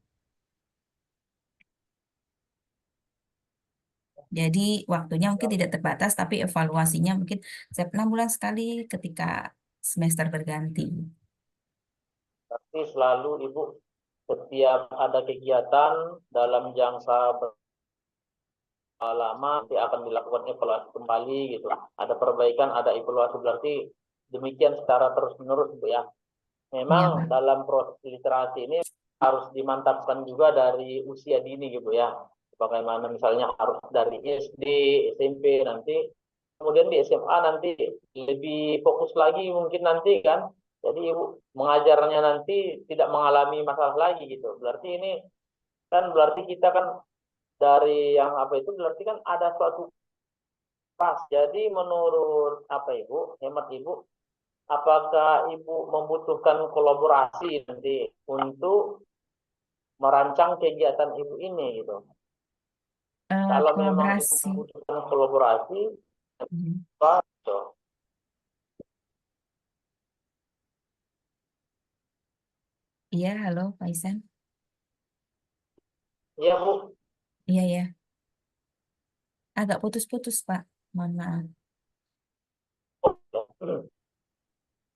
Jadi waktunya mungkin tidak terbatas tapi evaluasinya mungkin setiap 6 bulan sekali ketika semester berganti. Tapi selalu Ibu setiap ada kegiatan dalam jangka lama nanti akan dilakukan evaluasi kembali gitu. Ada perbaikan, ada evaluasi, berarti demikian secara terus-menerus Bu ya. Iya Memang Pak. dalam proses literasi ini harus dimantapkan juga dari usia dini gitu ya. Bagaimana misalnya harus dari SD, SMP nanti, kemudian di SMA nanti lebih fokus lagi mungkin nanti kan. Jadi Ibu mengajarnya nanti tidak mengalami masalah lagi gitu. Berarti ini kan berarti kita kan dari yang apa itu berarti kan ada suatu pas. Jadi menurut apa Ibu, hemat Ibu, apakah Ibu membutuhkan kolaborasi nanti untuk merancang kegiatan Ibu ini gitu? Kalau memang Ibu Kolaborasi. membutuhkan kolaborasi, Mhm. apa gitu? Iya, halo Pak Isan. Iya Bu. Iya ya, agak putus-putus Pak. Mohon maaf.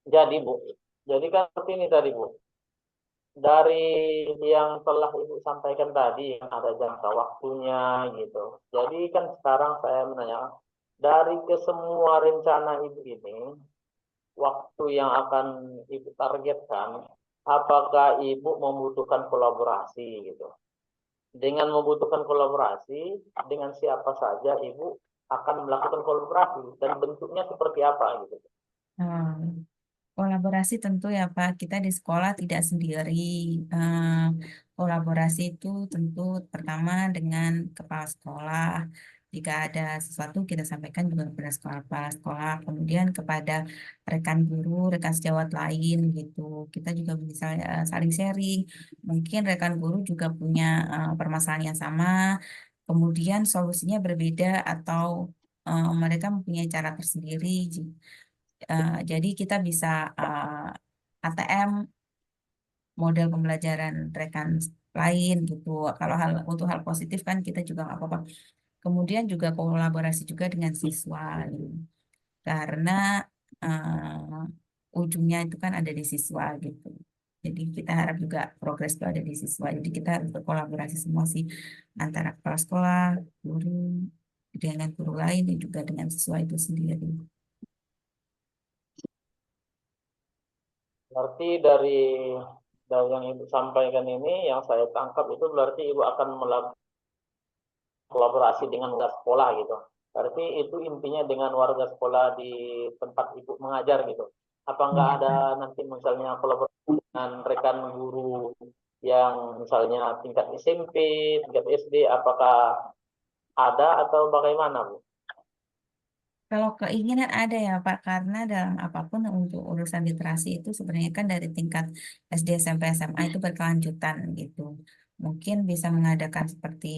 Jadi Bu, jadi kan seperti ini tadi Bu. Dari yang telah Ibu sampaikan tadi, yang ada jangka waktunya gitu. Jadi kan sekarang saya menanya, dari kesemua rencana Ibu ini, waktu yang akan Ibu targetkan, apakah Ibu membutuhkan kolaborasi gitu? Dengan membutuhkan kolaborasi, dengan siapa saja Ibu akan melakukan kolaborasi dan bentuknya seperti apa gitu? Hmm. Kolaborasi tentu ya Pak, kita di sekolah tidak sendiri. Eh, Kolaborasi itu tentu pertama dengan kepala sekolah. Jika ada sesuatu kita sampaikan juga kepada kepala sekolah, kemudian kepada rekan guru, rekan sejawat lain gitu. Kita juga bisa saling sharing. Mungkin rekan guru juga punya permasalahan yang sama, kemudian solusinya berbeda atau mereka mempunyai cara tersendiri. Jadi kita bisa ATM model pembelajaran rekan lain gitu. Kalau untuk hal positif kan kita juga nggak apa-apa. Kemudian juga kolaborasi juga dengan siswa gitu. Karena ujungnya itu kan ada di siswa gitu. Jadi kita harap juga progres itu ada di siswa. Jadi kita harus berkolaborasi semua sih antara kepala sekolah, guru, dengan guru lain dan juga dengan siswa itu sendiri. Berarti dari yang Ibu sampaikan ini, yang saya tangkap itu berarti Ibu akan melakukan kolaborasi dengan warga sekolah gitu. Berarti itu intinya dengan warga sekolah di tempat Ibu mengajar gitu. Apa enggak Iya, ada Pak. nanti misalnya kolaborasi dengan rekan guru yang misalnya tingkat SMP, tingkat SD, apakah ada atau bagaimana Bu? Kalau keinginan ada ya Pak, karena dalam apapun untuk urusan literasi itu sebenarnya kan dari tingkat SD, SMP, SMA itu berkelanjutan gitu. Mungkin bisa mengadakan seperti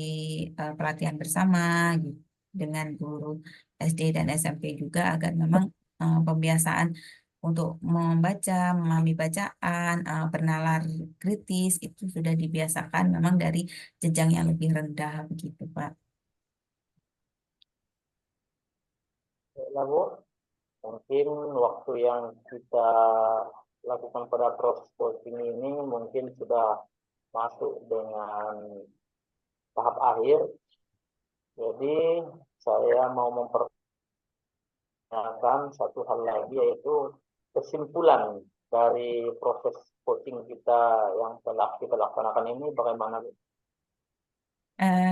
pelatihan bersama gitu, dengan guru SD dan SMP juga agar memang pembiasaan untuk membaca, memahami bacaan, bernalar kritis itu sudah dibiasakan memang dari jenjang yang lebih rendah begitu Pak. Ya, Bu, mungkin waktu yang kita lakukan pada proses coaching ini mungkin sudah masuk dengan tahap akhir. Jadi saya mau menanyakan satu hal lagi, yaitu kesimpulan dari proses coaching kita yang telah kita laksanakan ini bagaimana?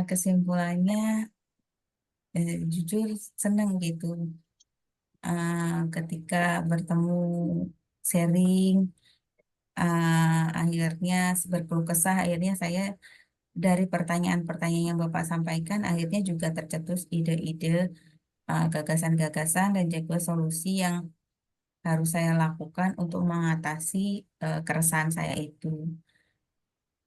Kesimpulannya jujur senang gitu. Ketika bertemu sharing, akhirnya berkeluh kesah, akhirnya saya dari pertanyaan-pertanyaan yang Bapak sampaikan, akhirnya juga tercetus ide-ide, gagasan-gagasan dan juga solusi yang harus saya lakukan untuk mengatasi keresahan saya itu.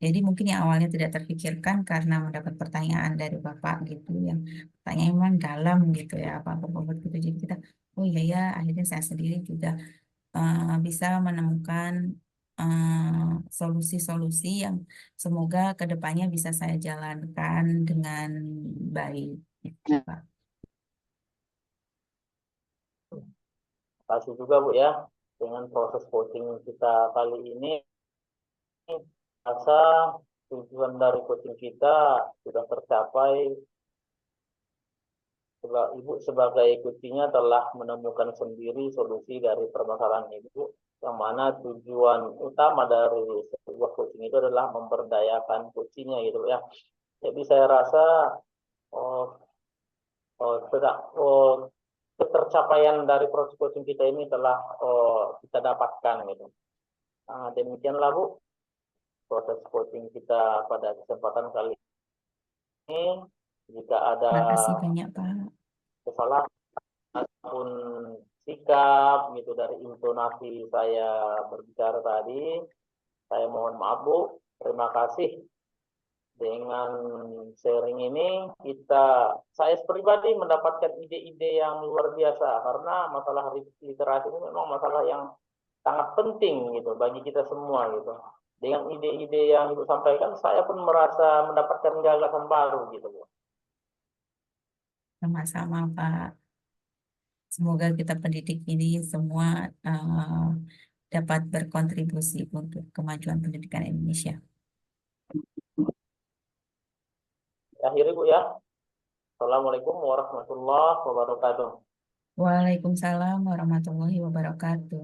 Jadi mungkin yang awalnya tidak terpikirkan karena mendapat pertanyaan dari Bapak gitu, yang pertanyaan memang dalam gitu ya, apa-apa gitu. Jadi kita, oh iya ya, akhirnya saya sendiri juga bisa menemukan solusi-solusi yang semoga kedepannya bisa saya jalankan dengan baik, gitu, Pak. Terima kasih juga Bu ya, dengan proses coaching kita kali ini, rasa tujuan dari coaching kita sudah tercapai. Ibu sebagai coachingnya telah menemukan sendiri solusi dari permasalahan Ibu, yang mana tujuan utama dari sebuah coaching itu adalah memberdayakan coachingnya gitu ya. Jadi saya rasa oh, ketercapaian dari proses coaching kita ini telah kita dapatkan gitu. Demikianlah Bu proses coaching kita pada kesempatan kali ini. Jika ada Terima kasih banyak, Pak. kesalahan ataupun sikap gitu dari intonasi saya berbicara tadi, saya mohon maaf Bu. Terima kasih. Dengan sharing ini saya pribadi mendapatkan ide-ide yang luar biasa, karena masalah literasi ini memang masalah yang sangat penting gitu bagi kita semua gitu. Dengan ide-ide yang Ibu sampaikan, saya pun merasa mendapatkan gagasan baru gitu Bu. Sama-sama, Pak. Semoga kita pendidik ini semua dapat berkontribusi untuk kemajuan pendidikan Indonesia. Akhirnya Bu ya. Assalamualaikum warahmatullahi wabarakatuh. Waalaikumsalam warahmatullahi wabarakatuh.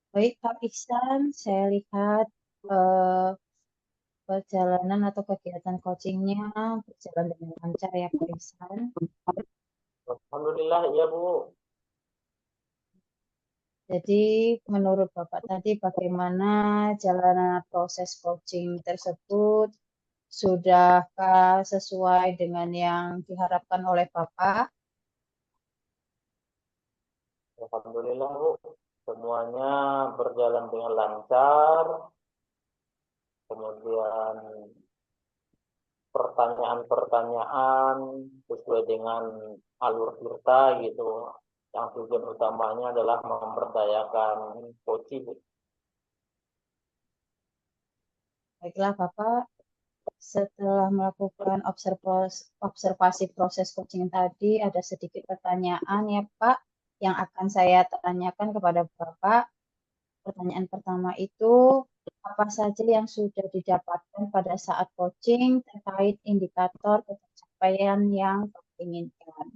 Baik, Pak Ihsan, saya lihat eh, perjalanan atau kegiatan coachingnya berjalan dengan lancar ya, Pak Ihsan. Alhamdulillah ya Bu. Jadi, menurut Bapak tadi bagaimana jalanan proses coaching tersebut? Sudahkah sesuai dengan yang diharapkan oleh Bapak? Alhamdulillah Bu. Semuanya berjalan dengan lancar. Kemudian pertanyaan-pertanyaan sesuai dengan alur kita gitu. Yang tujuan utamanya adalah memberdayakan coaching. Baiklah, Bapak. Setelah melakukan observasi proses coaching tadi, ada sedikit pertanyaan ya, Pak, yang akan saya tanyakan kepada Bapak. Pertanyaan pertama itu, apa saja yang sudah didapatkan pada saat coaching terkait indikator pencapaian yang Bapak inginkan?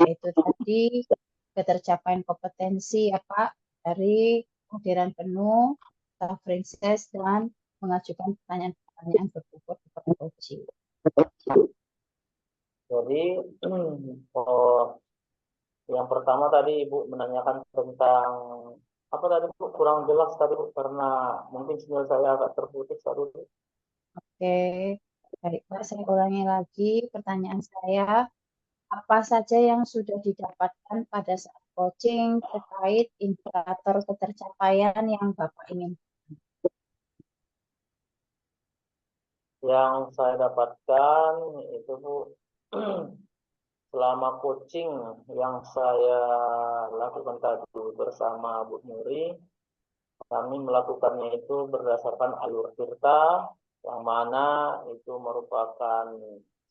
Yaitu tadi ketercapaian kompetensi ya Pak, dari kehadiran penuh, self-princess, dan mengajukan pertanyaan-pertanyaan berbobot kepada coaching. Jadi yang pertama tadi Ibu menanyakan tentang apa tadi Bu? Kurang jelas tadi Bu, karena mungkin sinyal saya agak terputus tadi Bu. Oke, baik Pak, saya ulangi lagi pertanyaan saya. Apa saja yang sudah didapatkan pada saat coaching terkait indikator ketercapaian yang Bapak inginkan? Yang saya dapatkan itu Bu, selama coaching yang saya lakukan tadi bersama Bu Muri, kami melakukannya itu berdasarkan alur tirta, yang mana itu merupakan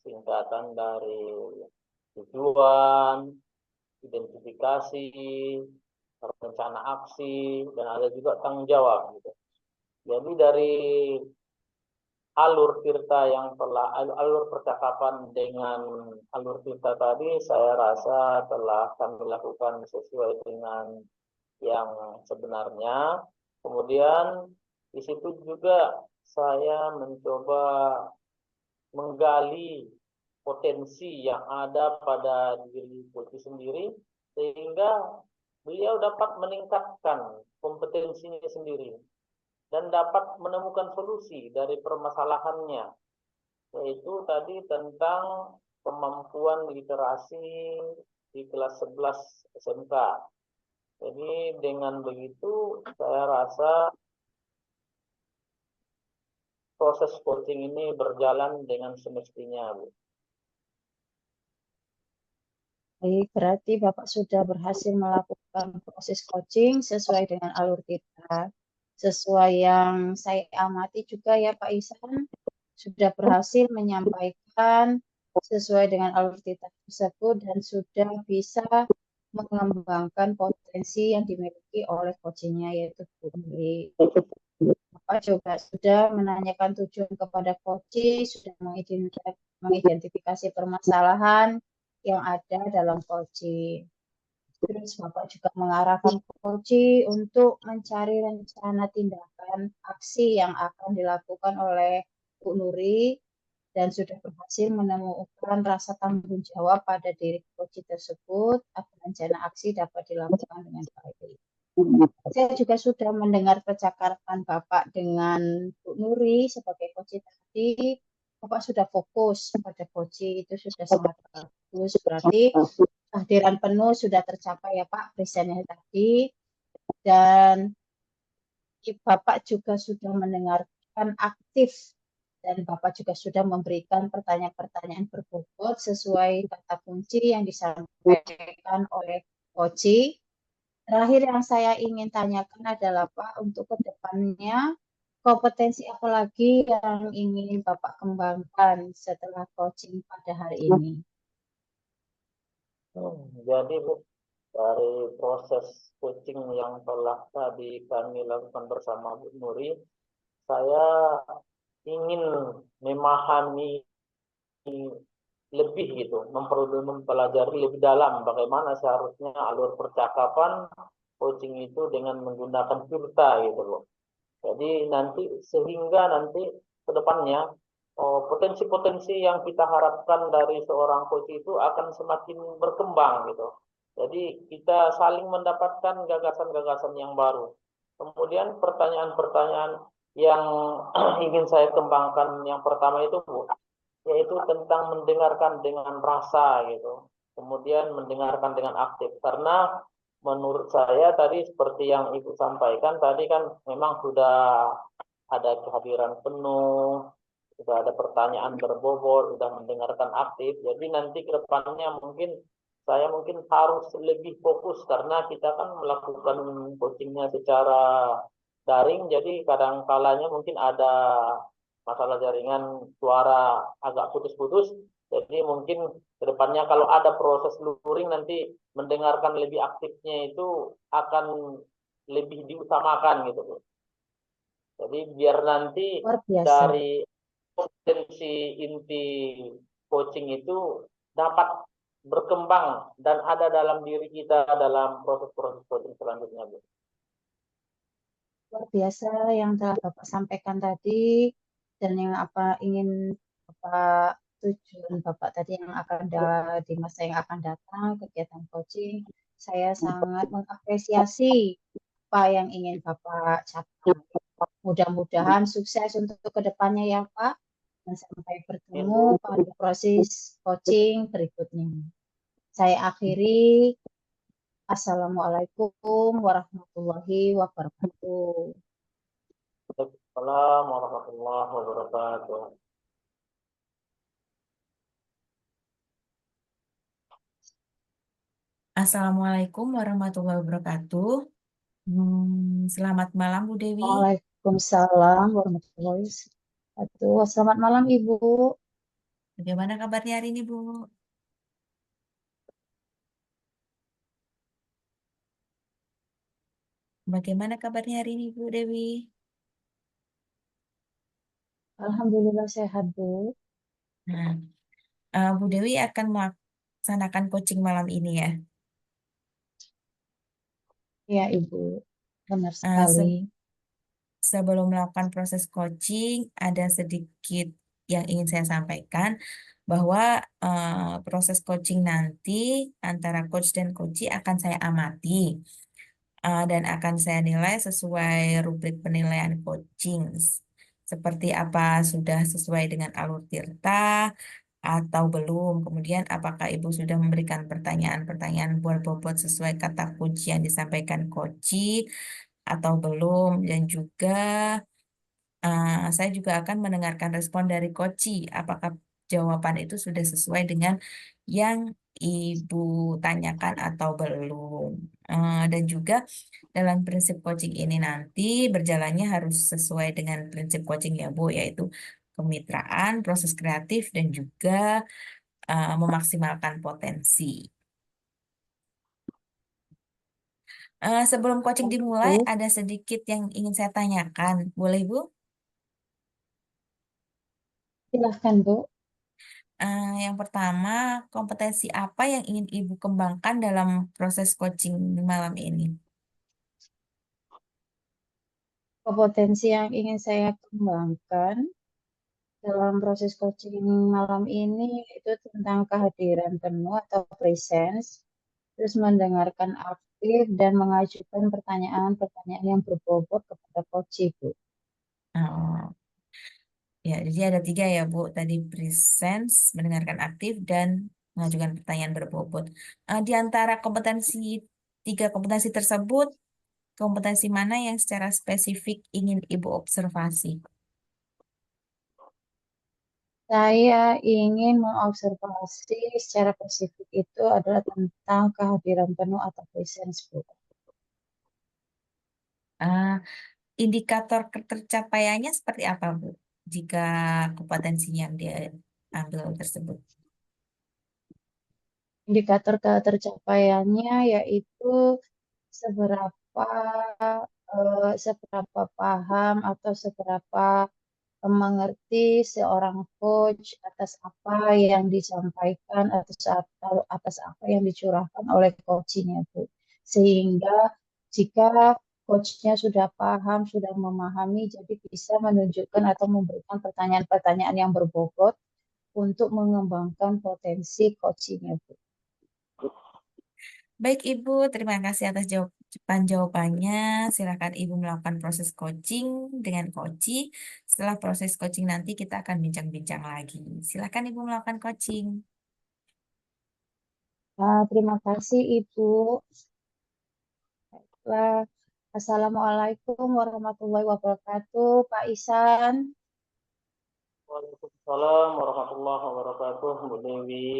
singkatan dari tujuan, identifikasi, rencana aksi, dan ada juga tanggung jawab gitu. Jadi dari alur tirta yang telah alur percakapan dengan alur tirta tadi saya rasa telah kami lakukan sesuai dengan yang sebenarnya. Kemudian di situ juga saya mencoba menggali potensi yang ada pada diri Putri sendiri sehingga beliau dapat meningkatkan kompetensinya sendiri dan dapat menemukan solusi dari permasalahannya, yaitu tadi tentang kemampuan literasi di kelas 11 SMK. Jadi dengan begitu saya rasa proses coaching ini berjalan dengan semestinya, Bu. Baik, berarti Bapak sudah berhasil melakukan proses coaching sesuai dengan alur kita. Sesuai yang saya amati juga ya Pak Ihsan, sudah berhasil menyampaikan sesuai dengan alur kita tersebut dan sudah bisa mengembangkan potensi yang dimiliki oleh coachingnya yaitu Bu Nuri. Bapak juga sudah menanyakan tujuan kepada coaching, sudah mengidentifikasi permasalahan yang ada dalam coaching. Terus Bapak juga mengarahkan coaching untuk mencari rencana tindakan aksi yang akan dilakukan oleh Bu Nuri dan sudah berhasil menemukan rasa tanggung jawab pada diri coaching tersebut agar rencana aksi dapat dilakukan dengan baik. Saya juga sudah mendengar percakapan Bapak dengan Bu Nuri sebagai coaching tadi. Bapak sudah fokus pada coaching, itu sudah sangat bagus. Berarti kehadiran penuh sudah tercapai ya Pak presennya tadi. Dan Bapak juga sudah mendengarkan aktif dan Bapak juga sudah memberikan pertanyaan-pertanyaan berbobot sesuai kata kunci yang disampaikan oleh coaching. Terakhir yang saya ingin tanyakan adalah Pak, untuk kedepannya kompetensi apa lagi yang ingin Bapak kembangkan setelah coaching pada hari ini? Jadi Bu, dari proses coaching yang telah tadi kami lakukan bersama Bu Nuri, saya ingin memahami lebih gitu, mempelajari lebih dalam bagaimana seharusnya alur percakapan coaching itu dengan menggunakan firta gitu loh. Jadi nanti sehingga nanti ke depannya potensi-potensi yang kita harapkan dari seorang coach itu akan semakin berkembang gitu. Jadi kita saling mendapatkan gagasan-gagasan yang baru. Kemudian pertanyaan-pertanyaan yang ingin saya kembangkan yang pertama itu Bu, yaitu tentang mendengarkan dengan rasa gitu. Kemudian mendengarkan dengan aktif karena menurut saya tadi seperti yang Ibu sampaikan tadi kan memang sudah ada kehadiran penuh, sudah ada pertanyaan berbobot, sudah mendengarkan aktif. Jadi nanti ke depannya mungkin saya mungkin harus lebih fokus karena kita kan melakukan coachingnya secara daring, jadi kadang kalanya mungkin ada masalah jaringan, suara agak putus-putus. Jadi mungkin kedepannya kalau ada proses luring nanti mendengarkan lebih aktifnya itu akan lebih diutamakan gitu Bu. Jadi biar nanti Luar biasa. dari potensi inti coaching itu dapat berkembang dan ada dalam diri kita dalam proses-proses coaching selanjutnya Bu. Luar biasa yang telah Bapak sampaikan tadi dan yang apa ingin Bapak tujuan Bapak tadi yang akan di masa yang akan datang kegiatan coaching. Saya sangat mengapresiasi apa yang ingin Bapak capai. Mudah-mudahan sukses untuk kedepannya ya Pak dan sampai bertemu pada proses coaching berikutnya. Saya akhiri. Assalamualaikum warahmatullahi wabarakatuh. Waalaikumsalam warahmatullahi wabarakatuh. Assalamualaikum warahmatullahi wabarakatuh. Selamat malam Bu Dewi. Waalaikumsalam warahmatullahi wabarakatuh. Selamat malam Ibu. Bagaimana kabarnya hari ini Bu? Bagaimana kabarnya hari ini Bu Dewi? Alhamdulillah sehat, Bu. Nah, Bu Dewi akan melaksanakan coaching malam ini ya. Ya, Ibu. Benar Eh, sekali. Sebelum melakukan proses coaching, ada sedikit yang ingin saya sampaikan bahwa proses coaching nanti antara coach dan coachee akan saya amati dan akan saya nilai sesuai rubrik penilaian coaching. Seperti apa sudah sesuai dengan alur tirta atau belum. Kemudian apakah Ibu sudah memberikan pertanyaan-pertanyaan berbobot sesuai kata kunci yang disampaikan coachee atau belum. Dan juga saya juga akan mendengarkan respon dari Koci. Apakah jawaban itu sudah sesuai dengan yang Ibu tanyakan atau belum? Dan juga dalam prinsip coaching ini nanti berjalannya harus sesuai dengan prinsip coaching ya Bu, yaitu kemitraan, proses kreatif, dan juga memaksimalkan potensi. Sebelum coaching Baik, dimulai, Bu. ada sedikit yang ingin saya tanyakan. Boleh Bu? Silahkan, Bu. Yang pertama, kompetensi apa yang ingin Ibu kembangkan dalam proses coaching malam ini? Kompetensi yang ingin saya kembangkan dalam proses coaching malam ini itu tentang kehadiran penuh atau presence, terus mendengarkan aktif dan mengajukan pertanyaan-pertanyaan yang berbobot kepada coach, Bu. Oh, ya, jadi ada tiga ya, Bu. Tadi presence, mendengarkan aktif, dan mengajukan pertanyaan berbobot. Di antara tiga kompetensi tersebut, kompetensi mana yang secara spesifik ingin Ibu observasi? Saya ingin mengobservasi secara spesifik itu adalah tentang kehadiran penuh atau presence, Bu. Ah, Indikator ketercapaiannya seperti apa, Bu? Jika kompetensinya yang dia ambil tersebut. Indikator ketercapaiannya yaitu seberapa seberapa paham atau seberapa mengerti seorang coach atas apa yang disampaikan atas apa yang dicurahkan oleh coachnya, Bu. Sehingga jika coachnya sudah paham, sudah memahami, jadi bisa menunjukkan atau memberikan pertanyaan-pertanyaan yang berbobot untuk mengembangkan potensi coachingnya, Bu. Baik Ibu, terima kasih atas jawabannya. Silakan Ibu melakukan proses coaching dengan coachi. Setelah proses coaching nanti kita akan bincang-bincang lagi. Silakan Ibu melakukan coaching. Nah, terima kasih Ibu. Baiklah. Assalamualaikum warahmatullahi wabarakatuh, Pak Isan. Waalaikumsalam warahmatullahi wabarakatuh, Bu Dewi.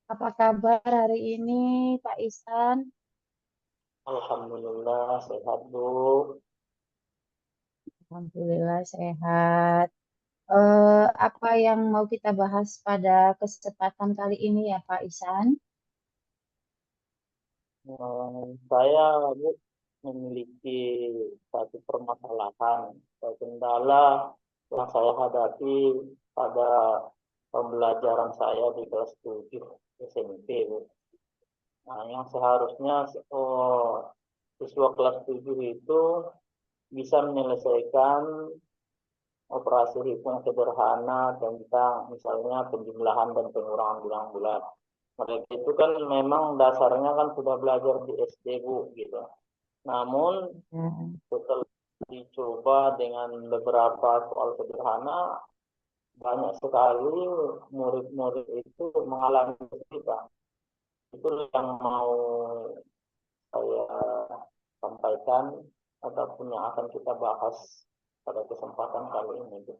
Apa kabar hari ini, Pak Isan? Alhamdulillah sehat, Bu. Alhamdulillah sehat. Apa yang mau kita bahas pada kesempatan kali ini ya, Pak Isan? Saya, Bu, memiliki satu permasalahan, satu kendala yang saya hadapi pada pembelajaran saya di kelas 7 SMP, Bu. Nah, yang seharusnya siswa kelas 7 itu bisa menyelesaikan operasi hitung sederhana tentang misalnya penjumlahan dan pengurangan bulan-bulan. Mereka itu kan memang dasarnya kan sudah belajar di SD, Bu, gitu. Namun Ya. setelah dicoba dengan beberapa soal sederhana, banyak sekali murid-murid itu mengalami kesulitan. Itu yang mau saya sampaikan ataupun yang akan kita bahas pada kesempatan kali ini, Bu.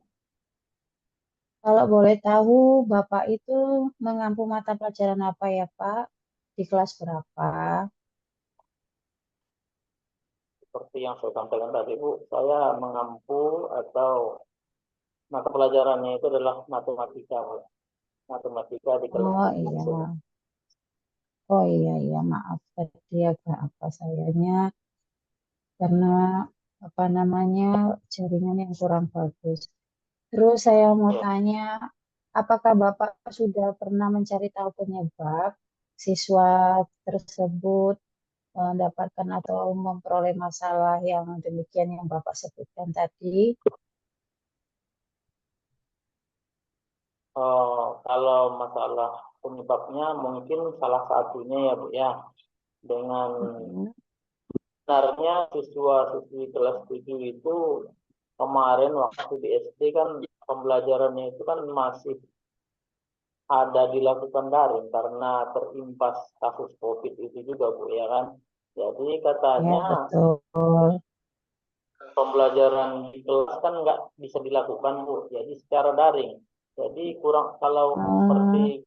Kalau boleh tahu, Bapak itu mengampu mata pelajaran apa ya, Pak? Di kelas berapa? Seperti yang saya sampaikan tadi, Bu, saya mengampu atau mata pelajarannya itu adalah matematika, Bu. Matematika di kelas Oh 7 iya, SD. oh iya, maaf tadi agak apa sayanya karena apa namanya jaringan yang kurang bagus. Terus saya mau Ya. tanya, apakah Bapak sudah pernah mencari tahu penyebab siswa tersebut mendapatkan atau memperoleh masalah yang demikian yang Bapak sebutkan tadi? Kalau masalah penyebabnya mungkin salah satunya ya Bu ya, dengan Mm-mm. sebenarnya siswa-siswi kelas 7 itu kemarin waktu di SD kan pembelajarannya itu kan masih ada dilakukan daring karena terimbas kasus COVID itu juga Bu ya kan. Jadi Ya, katanya betul. pembelajaran di kelas kan nggak bisa dilakukan Bu, jadi secara daring. Jadi kurang kalau seperti Hmm,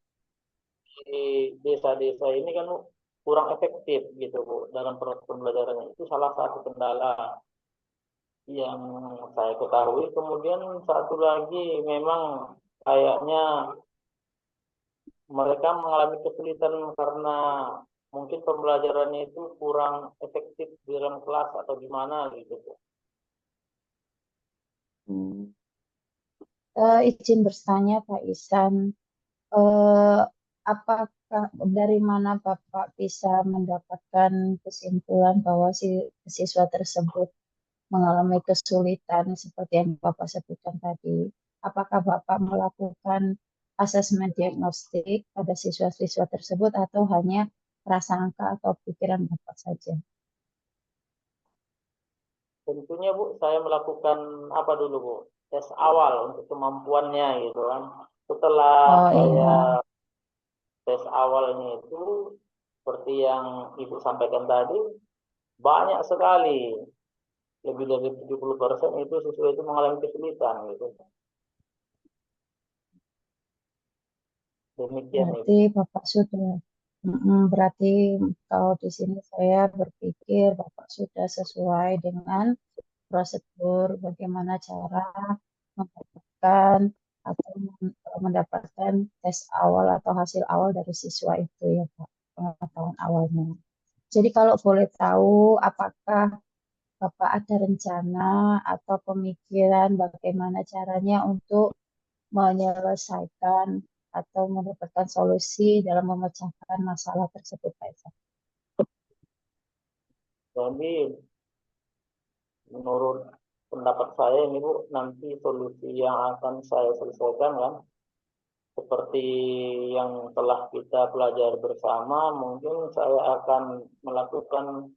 di desa-desa ini kan Bu, kurang efektif gitu Bu dalam proses pembelajarannya. Itu salah satu kendala yang saya ketahui. Kemudian satu lagi memang kayaknya mereka mengalami kesulitan karena mungkin pembelajarannya itu kurang efektif di dalam kelas atau gimana gitu Bu. hmm. Izin bertanya Pak Isan, eh, apakah dari mana Bapak bisa mendapatkan kesimpulan bahwa si siswa tersebut mengalami kesulitan seperti yang Bapak sebutkan tadi? Apakah Bapak melakukan asesmen diagnostik pada siswa-siswa tersebut atau hanya prasangka atau pikiran Bapak saja? Tentunya Bu, saya melakukan apa dulu Bu? Tes awal untuk kemampuannya gitu kan. Setelah Oh saya iya, tes awalnya itu seperti yang Ibu sampaikan tadi, banyak sekali, lebih dari 70% itu siswa itu mengalami kesulitan gitu. Demikian berarti Ibu. Bapak sudah, berarti kalau di sini saya berpikir Bapak sudah sesuai dengan prosedur bagaimana cara mendapatkan atau mendapatkan tes awal atau hasil awal dari siswa itu ya Pak, pengetahuan awalnya. Jadi kalau boleh tahu, apakah Bapak ada rencana atau pemikiran bagaimana caranya untuk menyelesaikan atau mendapatkan solusi dalam memecahkan masalah tersebut, Pak Isa? Jadi menurut pendapat saya ini Bu, nanti solusi yang akan saya selesaikan kan, seperti yang telah kita pelajari bersama, mungkin saya akan melakukan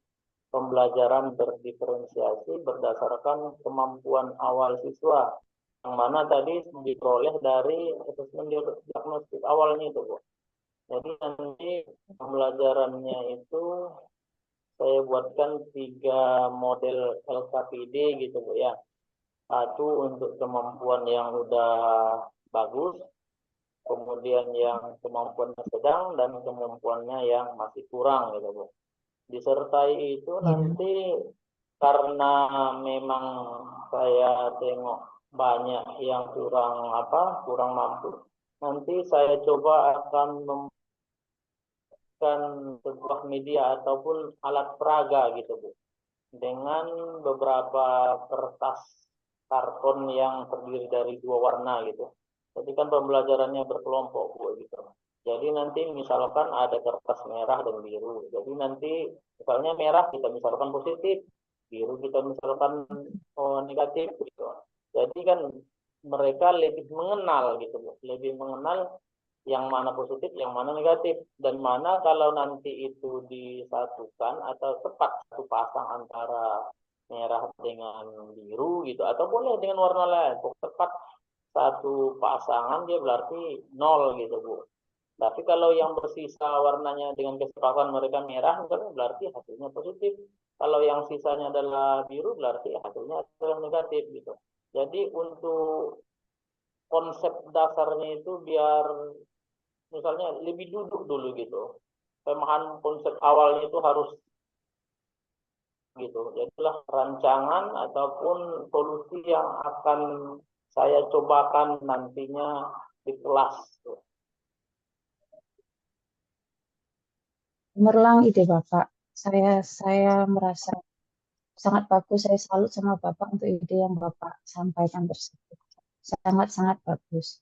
pembelajaran berdiferensiasi berdasarkan kemampuan awal siswa, yang mana tadi diperoleh dari asesmen diagnostik awalnya itu Bu. Jadi nanti pembelajarannya itu saya buatkan 3 model LKPD gitu Bu ya. Satu untuk kemampuan yang udah bagus, kemudian yang kemampuannya sedang, dan kemampuannya yang masih kurang gitu Bu. Disertai itu Ya, nanti karena memang saya tengok banyak yang kurang mampu, nanti saya coba akan memberikan sebuah media ataupun alat peraga gitu Bu, dengan beberapa kertas karton yang terdiri dari 2 warna gitu. Jadi kan pembelajarannya berkelompok Bu gitu. Jadi nanti misalkan ada kertas merah dan biru. Jadi nanti misalnya merah kita misalkan positif, biru kita misalkan negatif gitu. Jadi kan mereka lebih mengenal gitu Bu, lebih mengenal yang mana positif, yang mana negatif, dan mana kalau nanti itu disatukan atau tepat satu pasang antara merah dengan biru gitu, atau boleh dengan warna lain, tepat satu pasangan dia berarti nol gitu Bu. Tapi kalau yang bersisa warnanya dengan kesepakatan mereka merah, misalnya berarti hasilnya positif. Kalau yang sisanya adalah biru, berarti hasilnya adalah negatif gitu. Jadi untuk konsep dasarnya itu biar misalnya lebih duduk dulu gitu. Pemahaman konsep awalnya itu harus gitu. Jadilah rancangan ataupun solusi yang akan saya cobakan nantinya di kelas. cemerlang ide Bapak. Saya merasa sangat bagus. Saya salut sama Bapak untuk ide yang Bapak sampaikan tersebut. Sangat-sangat bagus.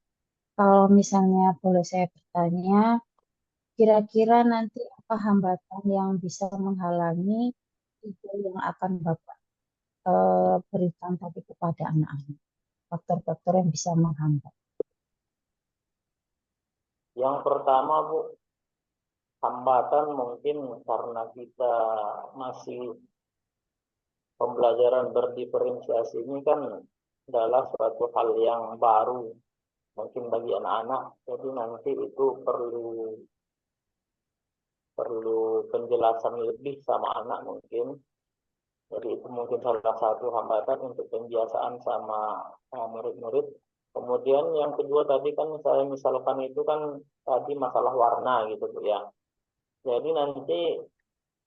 Kalau misalnya boleh saya bertanya, kira-kira nanti apa hambatan yang bisa menghalangi ide yang akan Bapak berikan tadi kepada anak-anak? Faktor-faktor yang bisa menghambat. Yang pertama, Bu, hambatan mungkin karena kita masih pembelajaran berdiferensiasi ini kan adalah suatu hal yang baru mungkin bagi anak-anak. Jadi nanti itu perlu penjelasan lebih sama anak mungkin. Jadi itu mungkin salah satu hambatan untuk pembiasaan sama murid-murid. Kemudian yang kedua tadi kan saya misalkan itu kan tadi masalah warna gitu Bu ya. Jadi nanti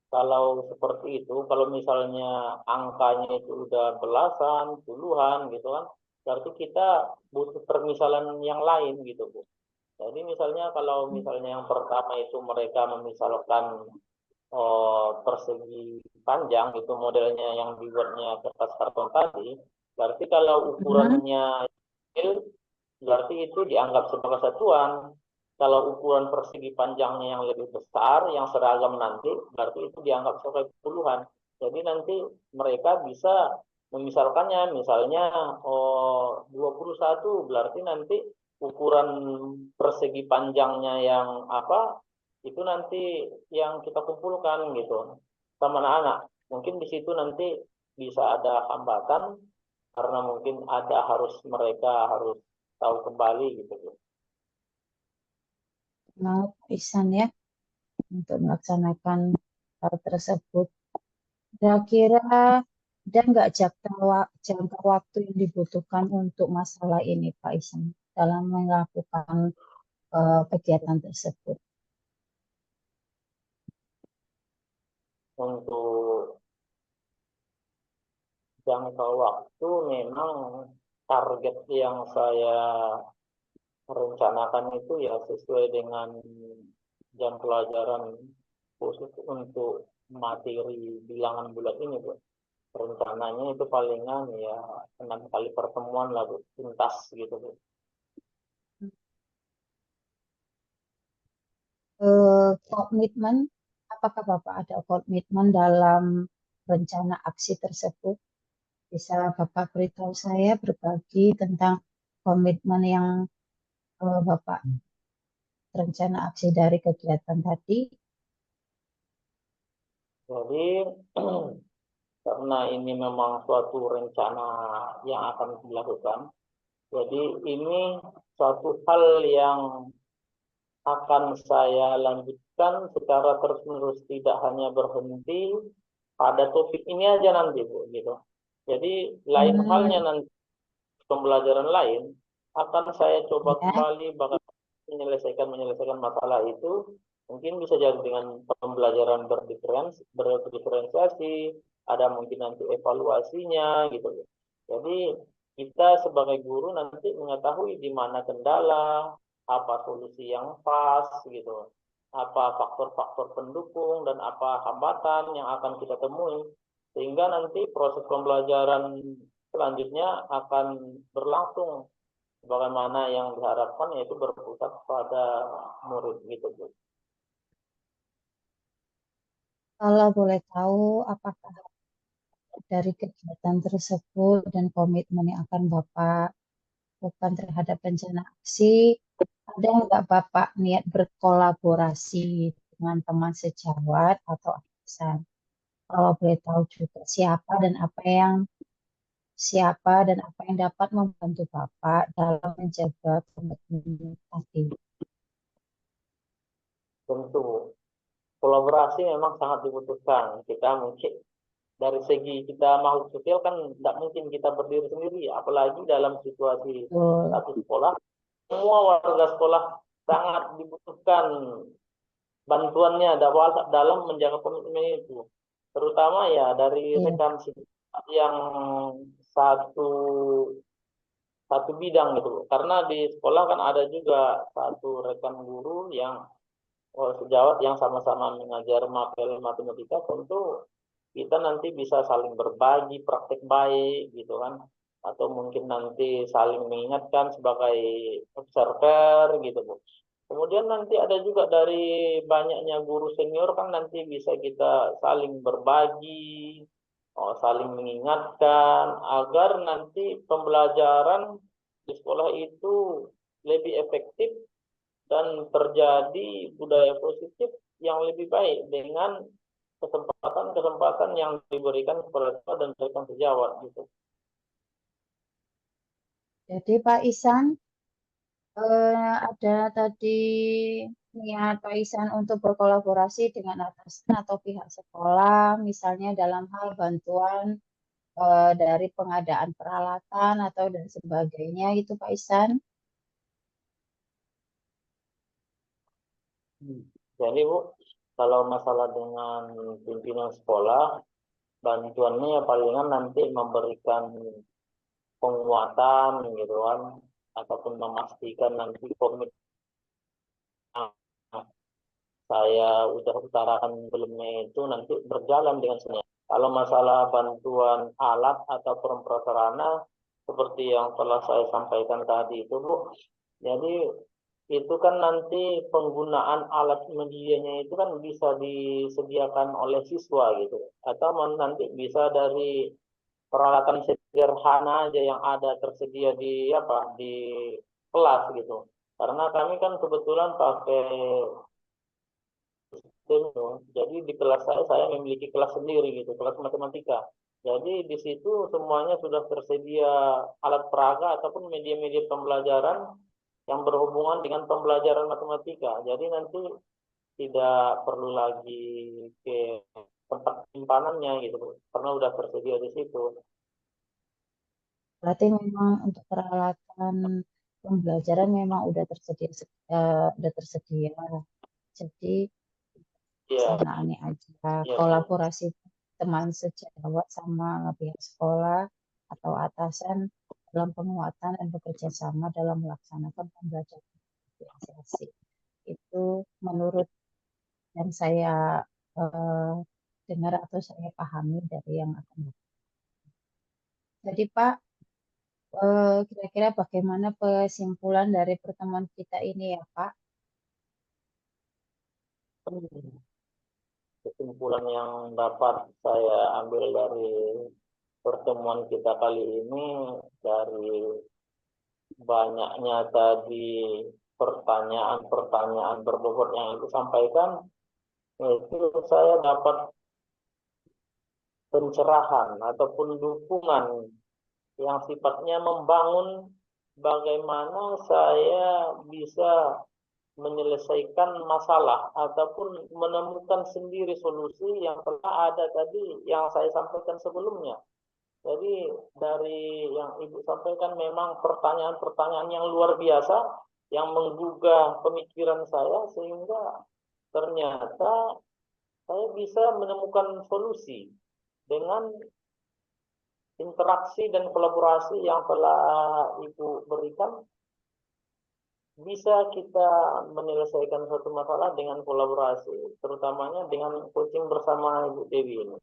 kalau seperti itu, kalau misalnya angkanya itu udah belasan, puluhan gitu kan, berarti kita butuh permisalan yang lain gitu Bu. Jadi misalnya kalau misalnya yang pertama itu mereka memisalkan persegi panjang itu modelnya yang dibuatnya kertas karton tadi, berarti kalau ukurannya kecil berarti itu dianggap sebagai satuan. Kalau ukuran persegi panjangnya yang lebih besar yang seragam nanti berarti itu dianggap sebagai puluhan. Jadi nanti mereka bisa memisalkannya misalnya 21 berarti nanti ukuran persegi panjangnya yang apa itu nanti yang kita kumpulkan gitu sama anak-anak. Mungkin di situ nanti bisa ada hambatan karena mungkin ada mereka harus tahu kembali gitu. Nah, Ihsan ya, untuk melaksanakan hal tersebut. Kira-kira ada nggak jangka waktu yang dibutuhkan untuk masalah ini, Pak Ihsan, dalam melakukan kegiatan tersebut? Untuk jangka waktu memang target yang saya rencanakan itu ya sesuai dengan jam pelajaran khusus untuk materi bilangan bulan ini Bu. Rencananya itu palingan ya 6 kali pertemuan lah Bu, tuntas gitu Bu. Komitmen, apakah Bapak ada komitmen dalam rencana aksi tersebut? Bisa Bapak beritahu saya berbagi tentang komitmen yang Bapak rencana aksi dari kegiatan tadi? Jadi karena ini memang suatu rencana yang akan dilakukan, jadi ini suatu hal yang akan saya lanjutkan secara terus-menerus, tidak hanya berhenti pada topik ini aja nanti Bu gitu. Jadi lain halnya nanti pembelajaran lain akan saya coba kembali bahkan menyelesaikan masalah itu mungkin bisa jadi dengan pembelajaran berdiferensiasi, ada mungkin nanti evaluasinya gitu. Jadi kita sebagai guru nanti mengetahui di mana kendala, apa solusi yang pas gitu, apa faktor-faktor pendukung dan apa hambatan yang akan kita temui, sehingga nanti proses pembelajaran selanjutnya akan berlangsung bagaimana yang diharapkan, yaitu berpusat pada murid gitu Bu. Kalau boleh tahu, apakah dari kegiatan tersebut dan komitmen yang akan Bapak lakukan terhadap rencana aksi, ada nggak Bapak niat berkolaborasi dengan teman sejawat atau atasan? Kalau boleh tahu juga siapa dan apa yang dapat membantu Bapak dalam menjaga komitmen tadi. Tentu kolaborasi memang sangat dibutuhkan. Kita mungkin dari segi kita makhluk sosial kan tidak mungkin kita berdiri sendiri, apalagi dalam situasi satu sekolah. Semua warga sekolah sangat dibutuhkan bantuannya dalam menjaga komitmen itu. Terutama ya dari rekan yang satu bidang gitu. Karena di sekolah kan ada juga satu rekan guru yang sejawat yang sama-sama mengajar matematika, tentu kita nanti bisa saling berbagi praktek baik gitu kan, atau mungkin nanti saling mengingatkan sebagai observer gitu Bu. Kemudian nanti ada juga dari banyaknya guru senior kan nanti bisa kita saling berbagi, saling mengingatkan agar nanti pembelajaran di sekolah itu lebih efektif dan terjadi budaya positif yang lebih baik dengan kesempatan-kesempatan yang diberikan kepada siswa dan rekan sejawat gitu. Jadi Pak Ihsan, ada tadi niat Pak Ihsan untuk berkolaborasi dengan atasan atau pihak sekolah, misalnya dalam hal bantuan dari pengadaan peralatan atau dan sebagainya gitu Pak Ihsan. Jadi Bu, kalau masalah dengan pimpinan sekolah, bantuannya ya palingan nanti memberikan penguatan gitu kan, ataupun memastikan nanti komitmen saya udah utarakan sebelumnya itu nanti berjalan dengan senang. Kalau masalah bantuan alat atau prasarana seperti yang telah saya sampaikan tadi itu Bu, jadi itu kan nanti penggunaan alat medianya itu kan bisa disediakan oleh siswa gitu, atau nanti bisa dari peralatan sederhana aja yang ada tersedia di kelas gitu. Karena kami kan kebetulan pakai jadi di kelas saya memiliki kelas sendiri gitu, kelas matematika. Jadi di situ semuanya sudah tersedia alat peraga ataupun media-media pembelajaran yang berhubungan dengan pembelajaran matematika. Jadi nanti tidak perlu lagi ke tempat simpanannya gitu, karena udah tersedia di situ. Berarti memang untuk peralatan pembelajaran memang udah tersedia. Jadi Iya, ini aja iya. kolaborasi teman sejawat sama pihak sekolah atau atasan dalam penguatan dan bekerja sama dalam melaksanakan pembelajaran diferensiasi. Itu menurut yang saya eh, dengar atau saya pahami dari yang akan datang. Jadi Pak, kira-kira bagaimana kesimpulan dari pertemuan kita ini ya Pak? Kesimpulan yang dapat saya ambil dari pertemuan kita kali ini, dari banyaknya tadi pertanyaan-pertanyaan berbobot yang itu sampaikan, itu saya dapat pencerahan ataupun dukungan yang sifatnya membangun bagaimana saya bisa menyelesaikan masalah ataupun menemukan sendiri solusi yang telah ada tadi yang saya sampaikan sebelumnya. Jadi dari yang Ibu sampaikan memang pertanyaan-pertanyaan yang luar biasa yang menggugah pemikiran saya, sehingga ternyata saya bisa menemukan solusi dengan interaksi dan kolaborasi yang telah Ibu berikan. Bisa kita menyelesaikan suatu masalah dengan kolaborasi, terutamanya dengan coaching bersama Ibu Dewi ini.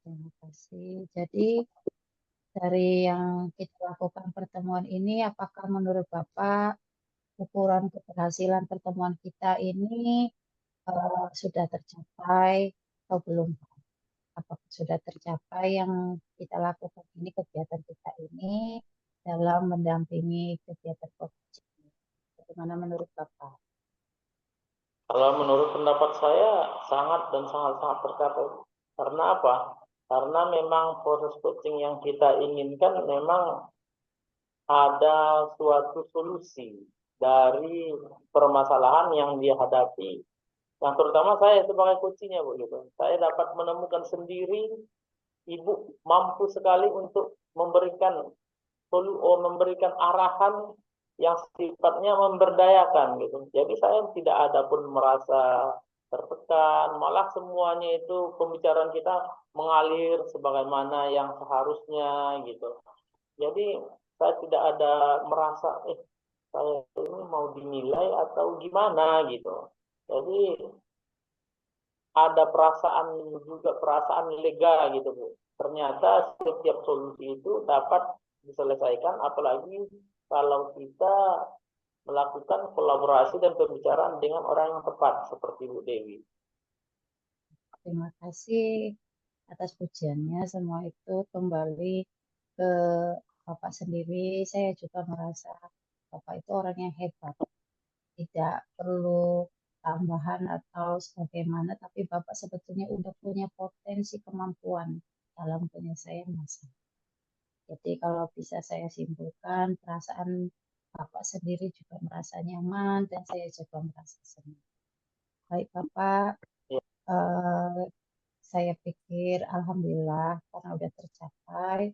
Terima kasih. Jadi dari yang kita lakukan pertemuan ini, apakah menurut Bapak ukuran keberhasilan pertemuan kita ini sudah tercapai atau belum? Apakah sudah tercapai yang kita lakukan ini, kegiatan kita ini dalam mendampingi kegiatan coaching? Bagaimana menurut Bapak? Kalau menurut pendapat saya sangat dan sangat-sangat tercapai. Karena apa? Karena memang proses coaching yang kita inginkan memang ada suatu solusi dari permasalahan yang dihadapi. Yang terutama saya sebagai coachingnya Bu gitu. Saya dapat menemukan sendiri Ibu mampu sekali untuk memberikan arahan yang sifatnya memberdayakan gitu. Jadi saya tidak ada pun merasa tertekan, malah semuanya itu pembicaraan kita mengalir sebagaimana yang seharusnya gitu. Jadi saya tidak ada merasa saya ini mau dinilai atau gimana gitu. Jadi ada perasaan juga, perasaan lega gitu Bu. Ternyata setiap solusi itu dapat diselesaikan, apalagi kalau kita melakukan kolaborasi dan pembicaraan dengan orang yang tepat seperti Bu Dewi. Terima kasih atas pujiannya. Semua itu kembali ke Bapak sendiri. Saya juga merasa Bapak itu orang yang hebat. Tidak perlu tambahan atau sebagaimana, tapi Bapak sebetulnya udah punya potensi kemampuan dalam penyelesaian masalah. Jadi kalau bisa saya simpulkan, perasaan Bapak sendiri juga merasa nyaman dan saya juga merasa senang. Baik Bapak, Ya. saya pikir alhamdulillah karena udah tercapai.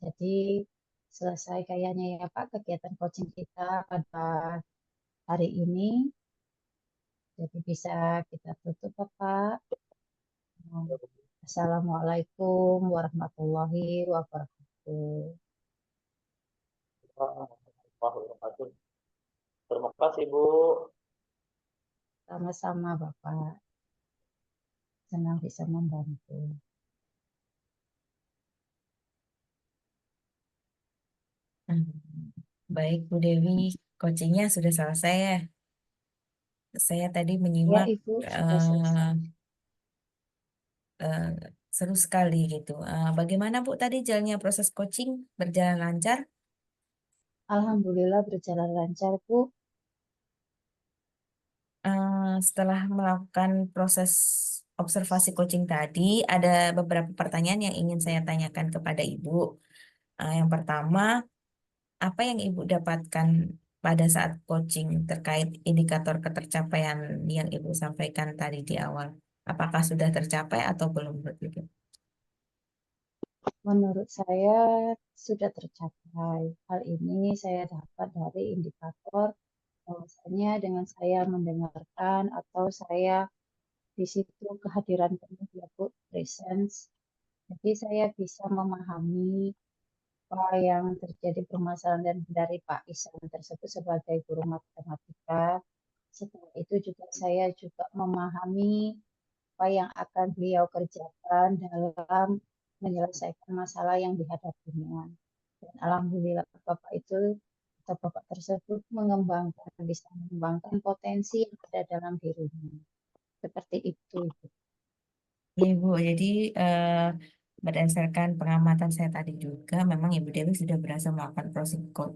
Jadi selesai kayaknya ya Pak kegiatan coaching kita pada hari ini. Jadi bisa kita tutup Bapak. Assalamualaikum warahmatullahi wabarakatuh. Terima kasih Bu. Sama-sama Bapak. Senang bisa membantu. Baik Bu Dewi, coachingnya sudah selesai ya. Saya tadi Ya menyimak Ibu sudah selesai. eh, seru sekali gitu. Bagaimana Bu tadi jalannya proses coaching? Berjalan lancar? Alhamdulillah berjalan lancar Bu. Setelah melakukan proses observasi coaching tadi, ada beberapa pertanyaan yang ingin saya tanyakan kepada Ibu. Yang pertama, apa yang Ibu dapatkan pada saat coaching terkait indikator ketercapaian yang Ibu sampaikan tadi di awal? Apakah sudah tercapai atau belum begitu? Menurut saya sudah tercapai. Hal ini saya dapat dari indikator bahwasanya dengan saya mendengarkan atau saya di situ kehadiran penuh ya Bu, presence. Jadi saya bisa memahami apa yang terjadi permasalahan dan dari Pak Isan tersebut sebagai guru matematika. Setelah itu juga saya juga memahami apa yang akan beliau kerjakan dalam menyelesaikan masalah yang dihadapinya. Dan alhamdulillah Bapak itu atau Bapak tersebut bisa mengembangkan potensi yang ada dalam dirinya. Seperti itu. Ya Ibu, jadi berdasarkan pengamatan saya tadi juga, memang Ibu Dewi sudah berhasil melakukan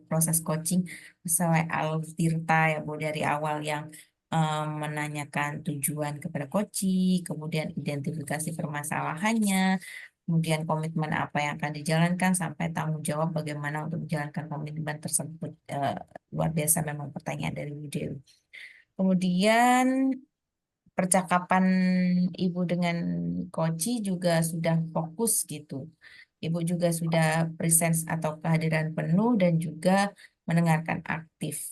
proses coaching sesuai alur tirta ya Bu, dari awal yang menanyakan tujuan kepada coaching, kemudian identifikasi permasalahannya, kemudian komitmen apa yang akan dijalankan, sampai tanggung jawab bagaimana untuk menjalankan komitmen tersebut. Luar biasa memang pertanyaan dari Ibu Dewi. Kemudian percakapan Ibu dengan Koci juga sudah fokus gitu. Ibu juga sudah presence atau kehadiran penuh dan juga mendengarkan aktif.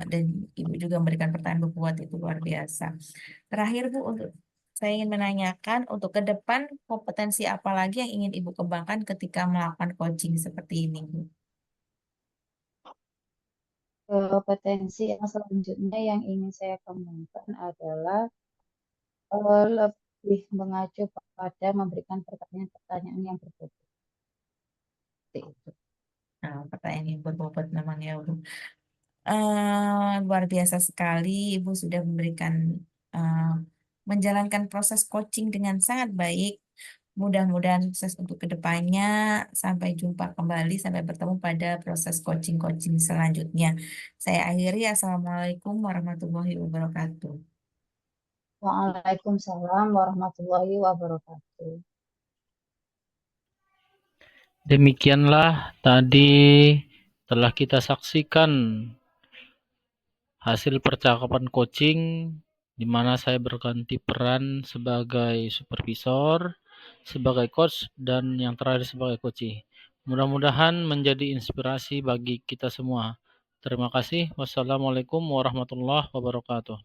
Dan Ibu juga memberikan pertanyaan berbuat itu luar biasa. Terakhir Bu, saya ingin menanyakan untuk ke depan kompetensi apa lagi yang ingin Ibu kembangkan ketika melakukan coaching seperti ini, Bu? Kompetensi yang selanjutnya yang ingin saya kembangkan adalah lebih mengacu pada memberikan pertanyaan-pertanyaan yang berbobot. Seperti itu. Nah, pertanyaan yang berbobot memang ya, Bu. Luar biasa sekali, Ibu sudah memberikan eh, menjalankan proses coaching dengan sangat baik. Mudah-mudahan sukses untuk kedepannya. Sampai jumpa kembali, sampai bertemu pada proses coaching-coaching selanjutnya. Saya akhiri, Assalamualaikum warahmatullahi wabarakatuh. Waalaikumsalam warahmatullahi wabarakatuh. Demikianlah tadi telah kita saksikan hasil percakapan coaching di mana saya berganti peran sebagai supervisor, sebagai coach, dan yang terakhir sebagai coachee. Mudah-mudahan menjadi inspirasi bagi kita semua. Terima kasih. Wassalamualaikum warahmatullahi wabarakatuh.